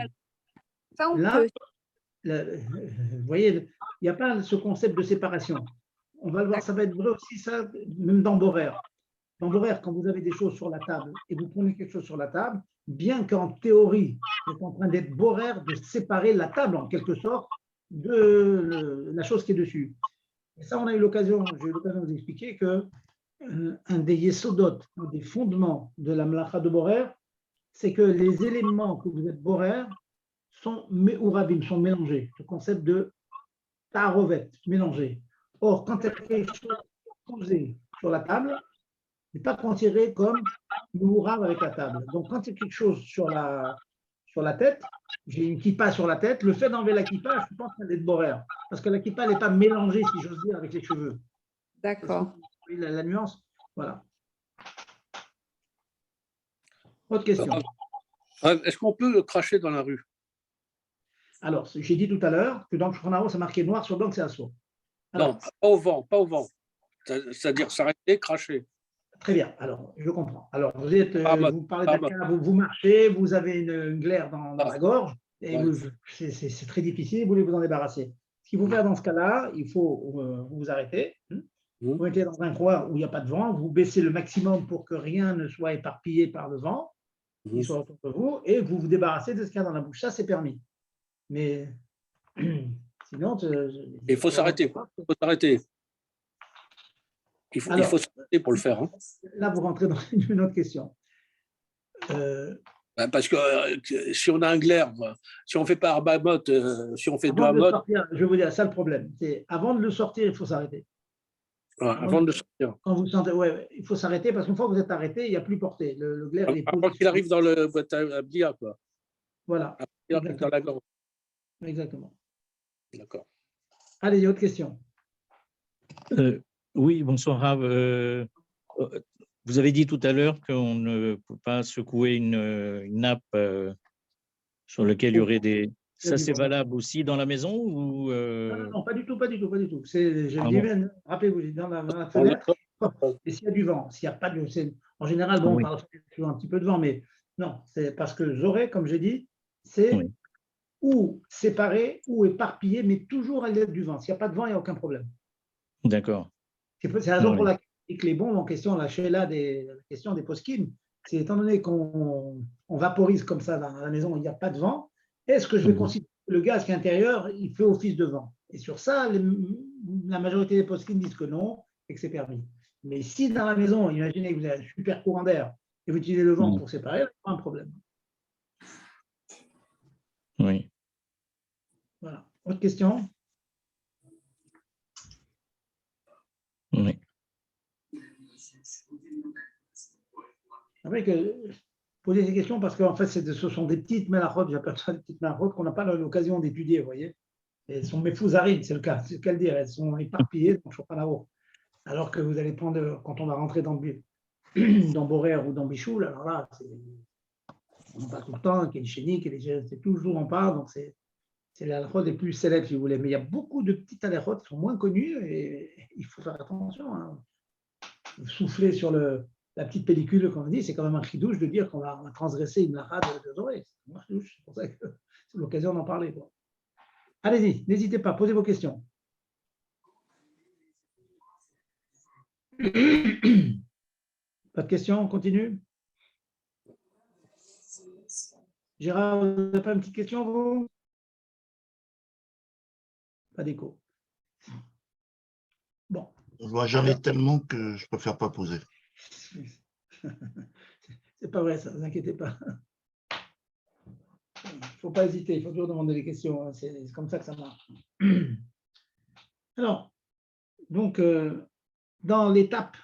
Ça, on là, peut. vous voyez, il n'y a pas ce concept de séparation. On va le voir, ça va être vrai aussi, ça, même dans Borer. Dans Borer, quand vous avez des choses sur la table et vous prenez quelque chose sur la table, bien qu'en théorie, vous êtes en train d'être Borer, de séparer la table en quelque sorte de la chose qui est dessus. Et ça, j'ai eu l'occasion de vous expliquer que un des yesodot, un des fondements de la mlacha de Borer, c'est que les éléments que vous êtes Borer sont me'urabim, sont mélangés. Le concept de ta'arovet, mélangé. Or, quand il y a quelque chose posé sur la table, n'est pas considéré comme me'urav avec la table. Donc, quand il y a quelque chose sur la tête, j'ai une kippa sur la tête, le fait d'enlever la kippa, je ne suis pas en train d'être Borer, parce que la kippa n'est pas mélangée, si j'ose dire, avec les cheveux. D'accord. La nuance, voilà. Autre question. Est-ce qu'on peut le cracher dans la rue? Alors, j'ai dit tout à l'heure que dans le Shulchan Aruch, c'est marqué noir sur blanc, c'est assourd. Non, pas au vent, pas au vent. C'est-à-dire s'arrêter, cracher. Très bien, alors je comprends. Alors vous parlez d'un cas, vous marchez, vous avez une glaire dans la gorge et c'est très difficile, vous voulez vous en débarrasser. Ce qu'il faut faire dans ce cas-là, il faut vous arrêter, vous mettez dans un coin où il n'y a pas de vent, vous baissez le maximum pour que rien ne soit éparpillé par le vent, qui soit autour de vous, et vous vous débarrassez de ce qu'il y a dans la bouche. Ça, c'est permis. Mais sinon… Il faut s'arrêter. Il faut s'arrêter. Il faut s'arrêter pour le faire. Hein. Là, vous rentrez dans une autre question. Parce que si on a un glaire, si on ne fait pas arbamote, si on fait deux amotes… Je vais vous dire, ça le problème. C'est avant de le sortir, il faut s'arrêter. Avant de le sortir. Quand vous sentez, il faut s'arrêter parce qu'une fois que vous êtes arrêté, il n'y a plus portée. Le glaire, avant qu'il arrive dans le boîte à billard, quoi. Voilà. Il arrive dans la gorge. Exactement. D'accord. Allez, il y a autre question. Oui, bonsoir Rav. Vous avez dit tout à l'heure qu'on ne peut pas secouer une nappe sur laquelle il y aurait des… Ça, c'est valable aussi dans la maison ou Non, pas du tout, pas du tout, pas du tout. Rappelez-vous, dans la fenêtre, et s'il y a du vent, s'il n'y a pas de… En général, bon, on parle un petit peu de vent, mais non, c'est parce que zoré, comme j'ai dit, c'est ou séparé ou éparpillé, mais toujours à l'aide du vent. S'il n'y a pas de vent, il n'y a aucun problème. D'accord. C'est la raison pour laquelle les bombes en question, la question des poskim, c'est étant donné qu'on vaporise comme ça dans la maison, il n'y a pas de vent, est-ce que je vais considérer que le gaz qui est intérieur, il fait office de vent? Et sur ça, la majorité des poskim disent que non et que c'est permis. Mais si dans la maison, imaginez que vous avez un super courant d'air et vous utilisez le vent pour séparer, il n'y a pas un problème. Oui. Voilà. Autre question? Oui. Après que poser des questions parce qu'en fait, ce sont des petites mélachotes, j'appelle ça des petites mélachotes qu'on n'a pas l'occasion d'étudier, vous voyez. Et elles sont méfouzarines, c'est le cas, c'est le cas de dire, elles sont éparpillées, donc je ne pas là-haut. Alors que vous allez prendre, quand on va rentrer dans Borer ou dans Bichoul, alors là, on en parle tout le temps, qu'il y a une chénique, c'est toujours on parle, donc c'est les halachot les plus célèbres, si vous voulez. Mais il y a beaucoup de petites halachot qui sont moins connues et il faut faire attention. Hein. Souffler sur la petite pellicule, comme on dit, c'est quand même un chidouche de dire qu'on va transgresser une lacha de Zoré. C'est pour ça que c'est l'occasion d'en parler. Allez-y, n'hésitez pas, posez vos questions. Pas de questions, on continue. Gérard, vous n'avez pas une petite question, vous? Pas d'écho. Bon. Moi, j'en ai tellement que je préfère pas poser. C'est pas vrai, ça, ne vous inquiétez pas. Il ne faut pas hésiter, il faut toujours demander des questions. Hein. C'est comme ça que ça marche. Alors, donc, dans l'étape,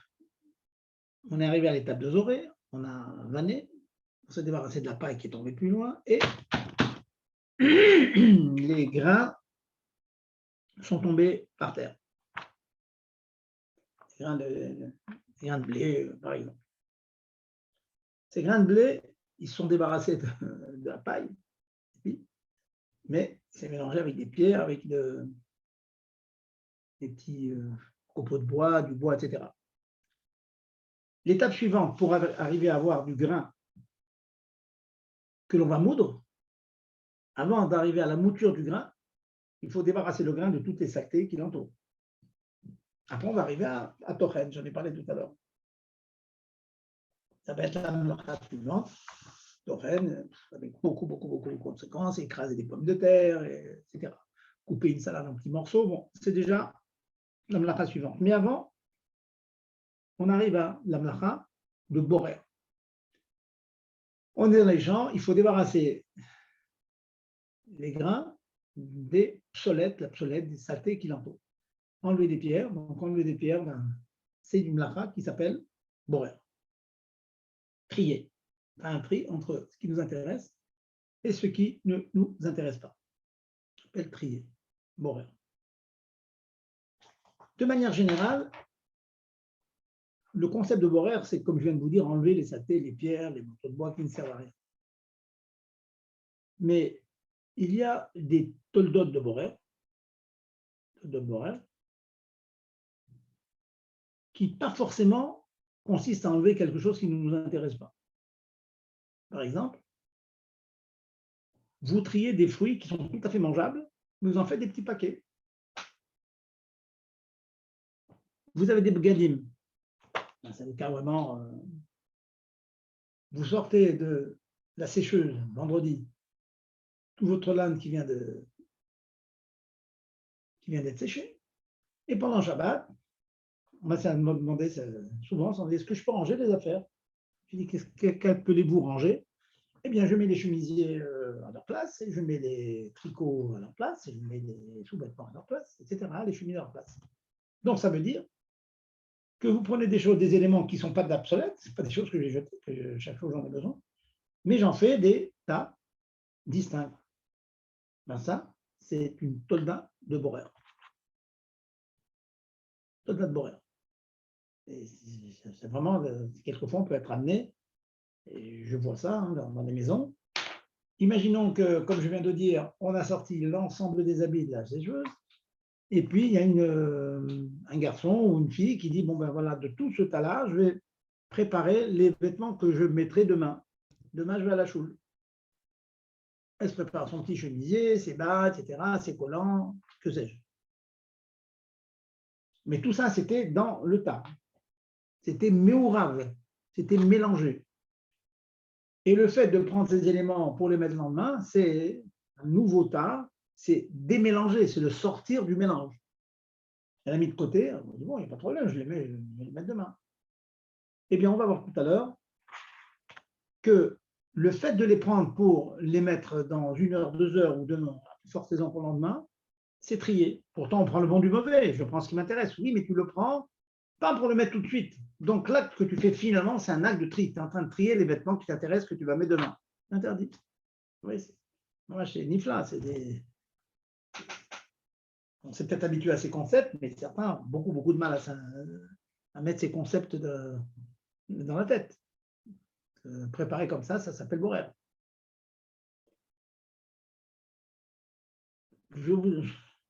on est arrivé à l'étape de Zoré, on a vanné, on s'est débarrassé de la paille qui est tombée plus loin, et les grains sont tombés par terre. Les grains de blé, par exemple. Ces grains de blé, ils se sont débarrassés de la paille, mais c'est mélangé avec des pierres, avec des petits copeaux de bois, du bois, etc. L'étape suivante, pour arriver à avoir du grain que l'on va moudre, avant d'arriver à la mouture du grain, il faut débarrasser le grain de toutes les saletés qui l'entourent. Après, on va arriver à Tochen, j'en ai parlé tout à l'heure. Ça va être la melacha suivante. Tochen, avec beaucoup de conséquences, écraser des pommes de terre, etc. Couper une salade en petits morceaux, bon, c'est déjà la melacha suivante. Mais avant, on arrive à la melacha de Borer. On est dans les champs, il faut débarrasser les grains des psolettes, des saletés qui l'entourent. Enlever des pierres, donc enlever des pierres, c'est une melacha qui s'appelle Borer. Trier. Un tri entre ce qui nous intéresse et ce qui ne nous intéresse pas. Ça s'appelle trier. Borer. De manière générale, le concept de Borer, c'est, comme je viens de vous dire, enlever les saletés, les pierres, les morceaux de bois qui ne servent à rien. Mais il y a des toldot de Borer, qui pas forcément consiste à enlever quelque chose qui ne nous intéresse pas. Par exemple, vous triez des fruits qui sont tout à fait mangeables, mais vous en faites des petits paquets. Vous avez des begadim. C'est le cas vraiment. Vous sortez de la sécheuse vendredi, tout votre lin qui vient d'être séché, et pendant Shabbat, moi, ça me demandait souvent, on me dit, est-ce que je peux ranger les affaires? Je dis, qu'appelez-vous ranger? Eh bien, je mets les chemisiers à leur place, et je mets les tricots à leur place, et je mets les sous-vêtements à leur place, etc., les chemises à leur place. Donc, ça veut dire que vous prenez des choses, des éléments qui ne sont pas d'obsolète, ce pas des choses que j'ai jetées, que chaque jour j'en ai besoin, mais j'en fais des tas distincts. Ben ça, c'est une tolda de Borer. Tolda de Borer. C'est vraiment, quelquefois, on peut être amené, et je vois ça dans les maisons. Imaginons que, comme je viens de dire, on a sorti l'ensemble des habits de la sécheuse, et puis il y a un garçon ou une fille qui dit, bon ben voilà, de tout ce tas-là, je vais préparer les vêtements que je mettrai demain. Demain, je vais à la choule. Elle se prépare son petit chemisier, ses bas, etc., ses collants, que sais-je. Mais tout ça, c'était dans le tas. C'était méourave, c'était mélangé. Et le fait de prendre ces éléments pour les mettre le lendemain, c'est un nouveau tas, c'est démélanger, c'est le sortir du mélange. Elle a mis de côté, on dit, bon, il n'y a pas de problème, je vais les mettre demain. Eh bien, on va voir tout à l'heure que le fait de les prendre pour les mettre dans 1 heure, 2 heures ou demain, forcez-en pour le lendemain, c'est trier. Pourtant, on prend le bon du mauvais, je prends ce qui m'intéresse. Oui, mais tu le prends pas pour le mettre tout de suite. Donc, l'acte que tu fais finalement, c'est un acte de tri. Tu es en train de trier les vêtements qui t'intéressent, que tu vas mettre demain. Interdit. Oui, moi, chez Nifla, c'est des... On s'est peut-être habitué à ces concepts, mais certains ont beaucoup de mal à mettre ces concepts dans la tête. Préparer comme ça s'appelle Borer.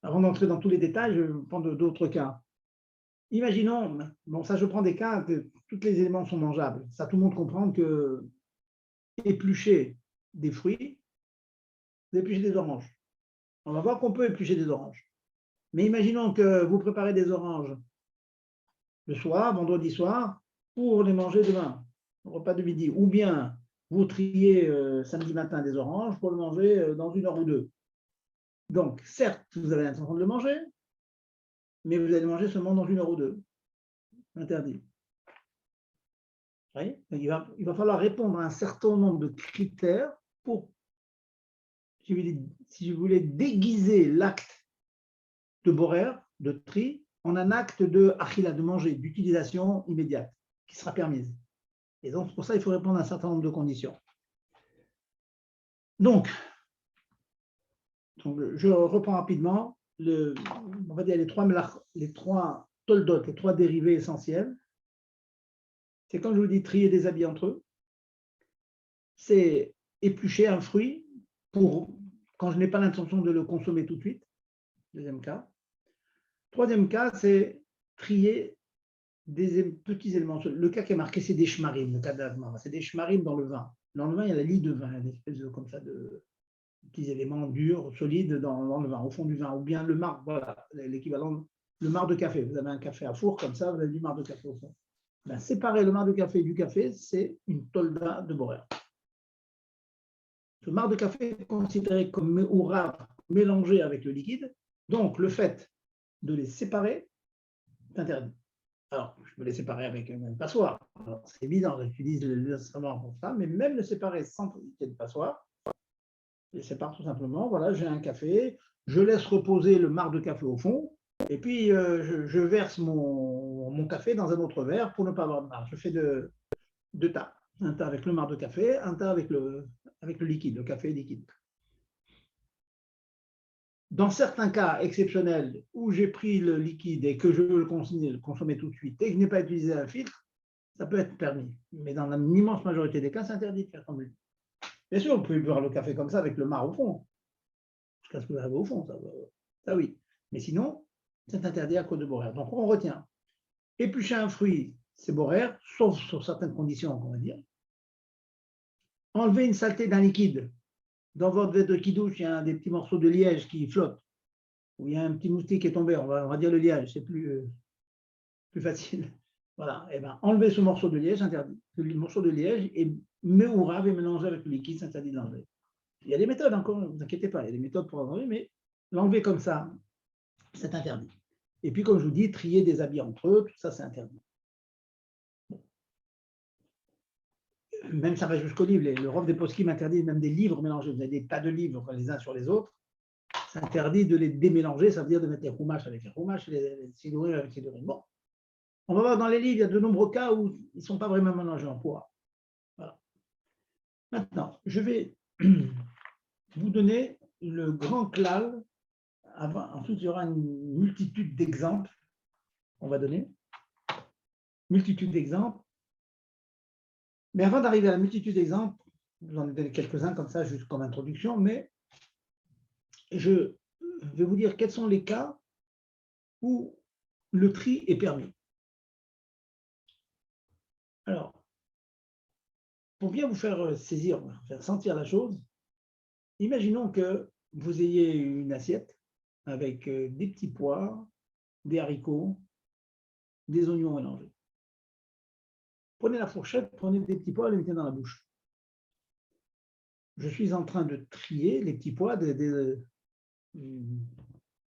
Avant d'entrer dans tous les détails, je vais prendre d'autres cas. Imaginons, bon, ça je prends des cas que tous les éléments sont mangeables. Ça, tout le monde comprend que éplucher des fruits, éplucher des oranges. On va voir qu'on peut éplucher des oranges. Mais imaginons que vous préparez des oranges le soir, vendredi soir, pour les manger demain, au repas de midi. Ou bien vous triez samedi matin des oranges pour le manger dans 1 heure ou 2. Donc, certes, vous avez l'intention de le manger, mais vous allez manger seulement dans 1 heure ou 2. Interdit. Oui, il va falloir répondre à un certain nombre de critères pour, si je voulais déguiser l'acte de Borer, de tri, en un acte de achila, de manger, d'utilisation immédiate, qui sera permise. Et donc, pour ça, il faut répondre à un certain nombre de conditions. Donc je reprends rapidement, on va dire les trois toldot, les 3 dérivés essentiels. C'est comme je vous dis, trier des habits entre eux. C'est éplucher un fruit quand je n'ai pas l'intention de le consommer tout de suite. 2e cas. 3e cas, c'est trier des petits éléments. Le cas qui est marqué, c'est des shmarim, le cas d'Azmara. C'est des shmarim dans le vin. Dans le vin, il y a la lie de vin, une espèce de, comme ça, de petits éléments durs, solides dans le vin, au fond du vin. Ou bien le marc, voilà, l'équivalent, le marc de café. Vous avez un café à four, comme ça, vous avez du marc de café au fond. Ben, séparer le marc de café du café, c'est une tolda de Borer. Ce marc de café est considéré comme mélangé avec le liquide. Donc, le fait de les séparer est interdit. Alors, je peux les séparer avec une passoire. C'est évident, j'utilise l'instrument pour ça, mais même le séparer sans utiliser de passoire, je les sépare tout simplement. Voilà, j'ai un café, je laisse reposer le marc de café au fond, et puis je verse mon café dans un autre verre pour ne pas avoir de marc. Je fais 2 tas. Un tas avec le marc de café, un tas avec le liquide, le café liquide. Dans certains cas exceptionnels où j'ai pris le liquide et que je veux le consommer tout de suite et que je n'ai pas utilisé un filtre, ça peut être permis. Mais dans l'immense majorité des cas, c'est interdit de faire comme lui. Bien sûr, vous pouvez boire le café comme ça avec le marc au fond. Jusqu'à ce que vous arrivez au fond, ça oui. Mais sinon, c'est interdit à cause de Borer. Donc on retient. Éplucher un fruit, c'est borer, sauf sur certaines conditions, on va dire. Enlever une saleté d'un liquide. Dans votre verre de kidouche, il y a des petits morceaux de liège qui flottent, ou il y a un petit moustique qui est tombé, on va dire le liège, c'est plus facile. Voilà, et ben, enlever ce morceau de liège, interdit. Le morceau de liège et meourav et mélanger avec le liquide, c'est interdit de l'enlever. Il y a des méthodes encore, ne vous inquiétez pas, il y a des méthodes pour l'enlever, mais l'enlever comme ça, c'est interdit. Et puis, comme je vous dis, trier des habits entre eux, tout ça, c'est interdit. Bon. Même ça va jusqu'aux livres. Le Rav des Poskim interdit même des livres mélangés. Vous avez des tas de livres les uns sur les autres. C'est interdit de les démélanger, ça veut dire de mettre les roumaches avec les roumaches, les sidorim avec les sidorim. Bon. On va voir dans les livres, il y a de nombreux cas où ils ne sont pas vraiment mélangés en poids. Voilà. Maintenant, je vais vous donner le grand klal. Ensuite, il y aura une multitude d'exemples qu'on va donner. Multitude d'exemples. Mais avant d'arriver à la multitude d'exemples, j'en ai donné quelques-uns comme ça, juste comme introduction, mais je vais vous dire quels sont les cas où le tri est permis. Alors, pour bien vous faire saisir, faire sentir la chose, imaginons que vous ayez une assiette avec des petits pois, des haricots, des oignons mélangés. Prenez la fourchette, prenez des petits pois, les mettez dans la bouche. Je suis en train de trier les petits pois des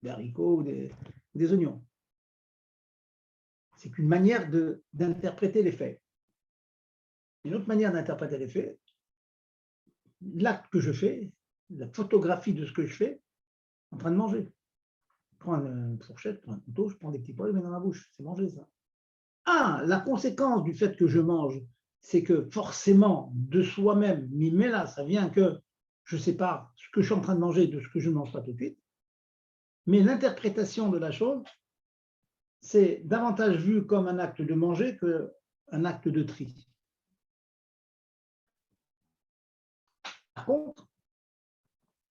haricots ou des oignons. C'est qu'une manière d'interpréter les faits. Une autre manière d'interpréter les faits, l'acte que je fais, la photographie de ce que je fais, en train de manger. Je prends une fourchette, je prends un couteau, je prends des petits pois, je les mets dans la bouche. C'est manger ça. Ah, la conséquence du fait que je mange, c'est que forcément, de soi-même, mais là, ça vient que je sépare ce que je suis en train de manger de ce que je ne mange pas tout de suite. Mais l'interprétation de la chose, c'est davantage vu comme un acte de manger qu'un acte de tri. Par contre,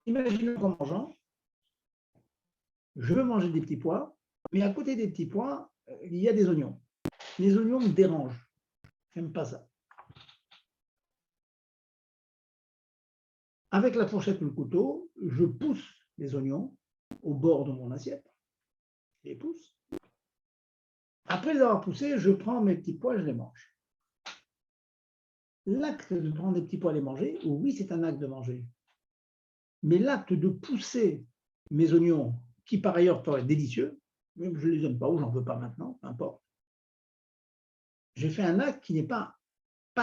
imaginez qu'en mangeant, je veux manger des petits pois, mais à côté des petits pois, il y a des oignons. Les oignons me dérangent. Je n'aime pas ça. Avec la fourchette et le couteau, je pousse les oignons au bord de mon assiette. Je les pousse. Après les avoir poussés, je prends mes petits pois et je les mange. L'acte de prendre des petits pois et les manger, oui, c'est un acte de manger. Mais l'acte de pousser mes oignons, qui par ailleurs peuvent être délicieux, même je ne les aime pas ou j'en veux pas maintenant, peu importe. J'ai fait un acte qui n'est pas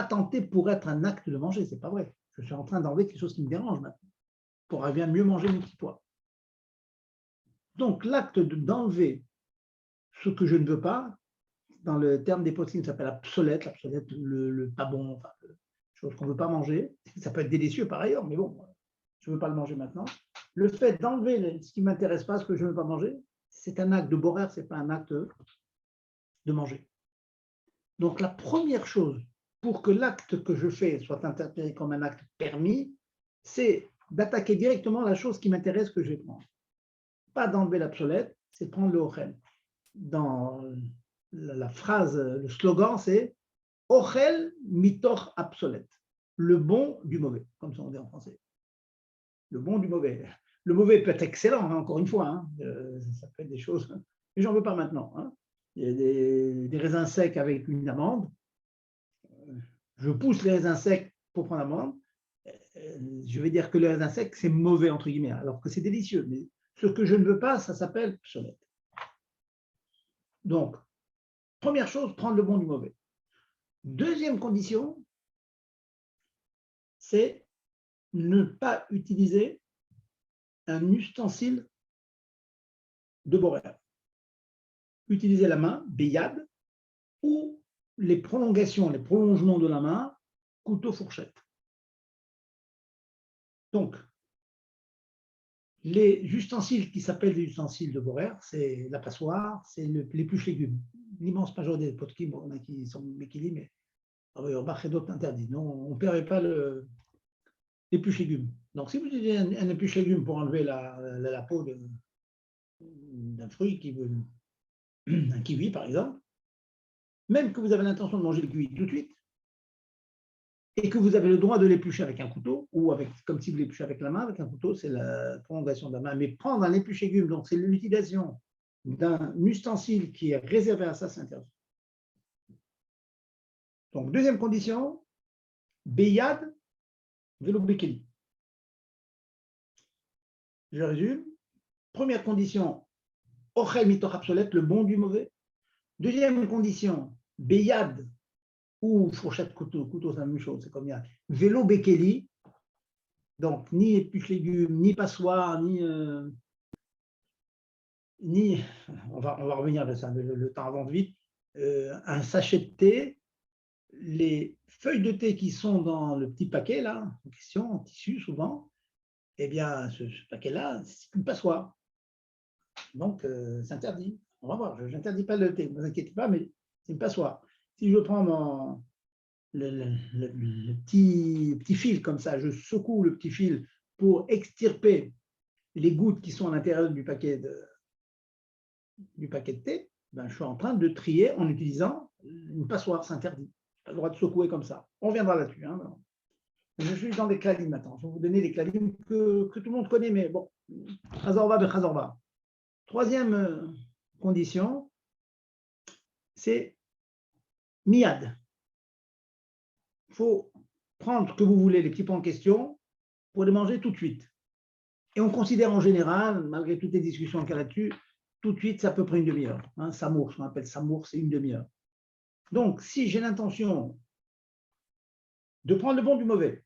tenté pour être un acte de manger, c'est pas vrai. Je suis en train d'enlever quelque chose qui me dérange maintenant, pour bien mieux manger mes petits pois. Donc l'acte d'enlever ce que je ne veux pas, dans le terme des poskim, ça s'appelle l'obsolète, le pas bon, enfin, chose qu'on ne veut pas manger. Ça peut être délicieux par ailleurs, mais bon, je ne veux pas le manger maintenant. Le fait d'enlever ce qui ne m'intéresse pas, ce que je ne veux pas manger, c'est un acte de borer, ce n'est pas un acte de manger. Donc la première chose pour que l'acte que je fais soit interprété comme un acte permis, c'est d'attaquer directement la chose qui m'intéresse que je vais prendre. Pas d'enlever l'obsolète, c'est de prendre le ochel. Dans la phrase, le slogan, c'est ochel mitoch obsolète, le bon du mauvais, comme ça on dit en français. Le bon du mauvais. Le mauvais peut être excellent, hein, encore une fois, hein, ça peut être des choses, mais j'en veux pas maintenant. Hein. Il y a des raisins secs avec une amande. Je pousse les raisins secs pour prendre l'amande. Je vais dire que les raisins secs, c'est mauvais, entre guillemets, alors que c'est délicieux. Mais ce que je ne veux pas, ça s'appelle psolète. Donc, première chose, prendre le bon du mauvais. Deuxième condition, c'est ne pas utiliser un ustensile de borer. Utiliser la main, beyad, ou les prolongements de la main, couteau, fourchette. Donc, les ustensiles qui s'appellent les ustensiles de borer, c'est la passoire, c'est l'épluche légumes. L'immense majorité des potkim, on a qui sont méquili, mais Bach et d'autres interdits. Non, on ne paierait pas l'épluche légumes. Donc, si vous utilisez un épluche légumes pour enlever la peau d'un fruit, un kiwi par exemple, même que vous avez l'intention de manger le kiwi tout de suite, et que vous avez le droit de l'éplucher avec un couteau, ou avec, comme si vous l'épluchez avec la main, avec un couteau, c'est la prolongation de la main. Mais prendre un épluche-légumes, donc c'est l'utilisation d'un ustensile qui est réservé à ça, c'est interdit. Donc, deuxième condition, Beyad, vélo Bekeli. Je résume. Première condition, Ochel mitoch absolète, le bon du mauvais. Deuxième condition, Beyad, ou fourchette couteau, c'est la même chose, c'est comme il y a vélo Bekeli, donc ni épluche-légumes, ni passoire, ni on va revenir à ça, le temps avance vite, un sachet de thé, les feuilles de thé qui sont dans le petit paquet là, en question, en tissu souvent, eh bien ce paquet-là, c'est une passoire. Donc c'est interdit. On va voir, je n'interdis pas le thé, ne vous inquiétez pas, mais c'est une passoire. Si je prends le petit fil comme ça, je secoue le petit fil pour extirper les gouttes qui sont à l'intérieur du paquet de thé, ben, je suis en train de trier en utilisant une passoire, c'est interdit. Pas le droit de secouer comme ça. On reviendra là-dessus. Hein. Je suis dans des clalim maintenant. Je vais vous donner des clalim que tout le monde connaît, mais bon, Chazorba de Chazorba. Troisième condition, c'est miad. Il faut prendre que vous voulez, les petits pots en question, pour les manger tout de suite. Et on considère en général, malgré toutes les discussions qu'il y a là-dessus, tout de suite, c'est à peu près une demi-heure. Hein, Samour, on appelle Samour, c'est une demi-heure. Donc, si j'ai l'intention de prendre le bon du mauvais,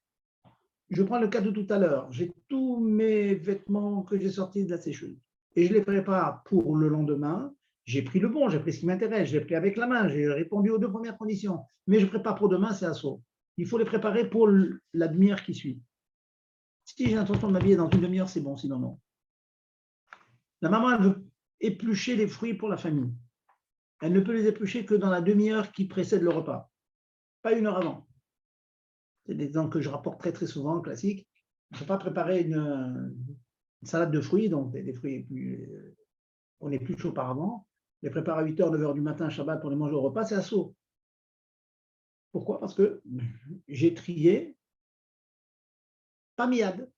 je prends le cas de tout à l'heure, j'ai tous mes vêtements que j'ai sortis de la sécheuse et je les prépare pour le lendemain, j'ai pris le bon, j'ai pris ce qui m'intéresse, je l'ai pris avec la main, j'ai répondu aux deux premières conditions, mais je prépare pour demain, c'est assaut. Il faut les préparer pour la demi-heure qui suit. Si j'ai l'intention de m'habiller dans une demi-heure, c'est bon, sinon non. La maman, elle veut éplucher les fruits pour la famille. Elle ne peut les éplucher que dans la demi-heure qui précède le repas, pas une heure avant. C'est des exemples que je rapporte très très souvent, classiques. On ne peut pas préparer une salade de fruits, donc des fruits on est plus chaud auparavant. Les préparer à 8h, 9h du matin, Shabbat, pour les manger au repas, c'est assaut. Pourquoi? Parce que j'ai trié, pas miad,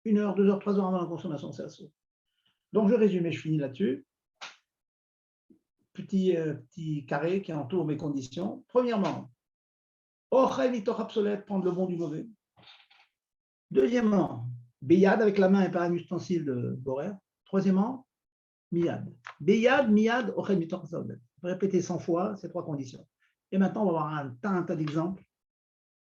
1 heure, 2 heures, 3 heures avant la consommation, c'est assaut. Donc je résume et je finis là-dessus. Petit carré qui entoure mes conditions. Premièrement, Ochel mitoch absolète, prendre le bon du mauvais. Deuxièmement, Beyad avec la main et pas un ustensile de borer. Troisièmement, Miyad. Beyad, Miyad, Ochel mitoch absolète. Répétez 100 fois ces 3 conditions. Et maintenant, on va avoir un tas d'exemples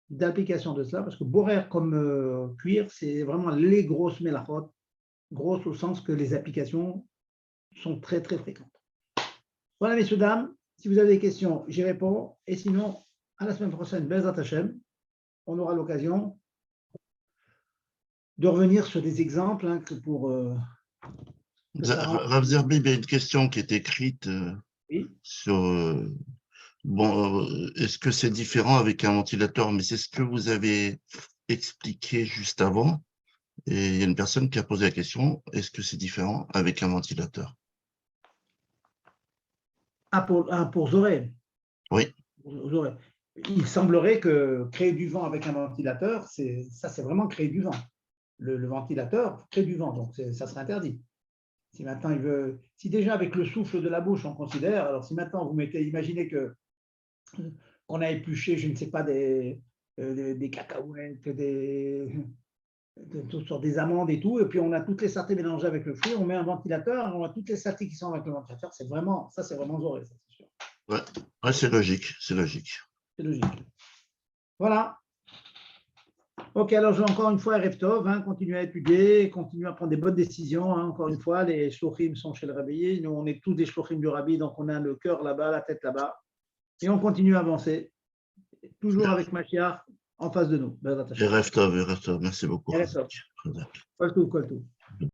d'application de cela, parce que borer comme cuire, c'est vraiment les grosses mélachot, grosses au sens que les applications sont très très fréquentes. Voilà, messieurs, dames, si vous avez des questions, j'y réponds. Et sinon, à la semaine prochaine, Bezrat Hashem, on aura l'occasion de revenir sur des exemples hein, que pour. Rav Zerbib, il y a une question qui est écrite oui. sur. Est-ce que c'est différent avec un ventilateur? Mais c'est ce que vous avez expliqué juste avant. Et il y a une personne qui a posé la question, est-ce que c'est différent avec un ventilateur? Ah, pour Zoré. Oui. Zoré. Il semblerait que créer du vent avec un ventilateur, c'est vraiment créer du vent. Le ventilateur crée du vent, donc ça serait interdit. Si maintenant si déjà avec le souffle de la bouche on considère, alors si maintenant vous imaginez qu'on a épluché, je ne sais pas, des cacahuètes, toutes sortes des amandes et tout, et puis on a toutes les sartés mélangées avec le fruit, on met un ventilateur, on a toutes les sartés qui sont avec le ventilateur, c'est vraiment Zoré, ça c'est sûr. Ouais, c'est logique, c'est logique. C'est logique. Voilà. Ok, alors je vais encore une fois Erev Tov, continuer à étudier, continuer à prendre des bonnes décisions. Encore une fois, les shlochim sont chez le rabbi. Nous, on est tous des shlochim du rabbi, donc on a le cœur là-bas, la tête là-bas. Et on continue à avancer, toujours avec Mashiach en face de nous. Erev Tov, merci beaucoup. Erev Tov. Kol tout.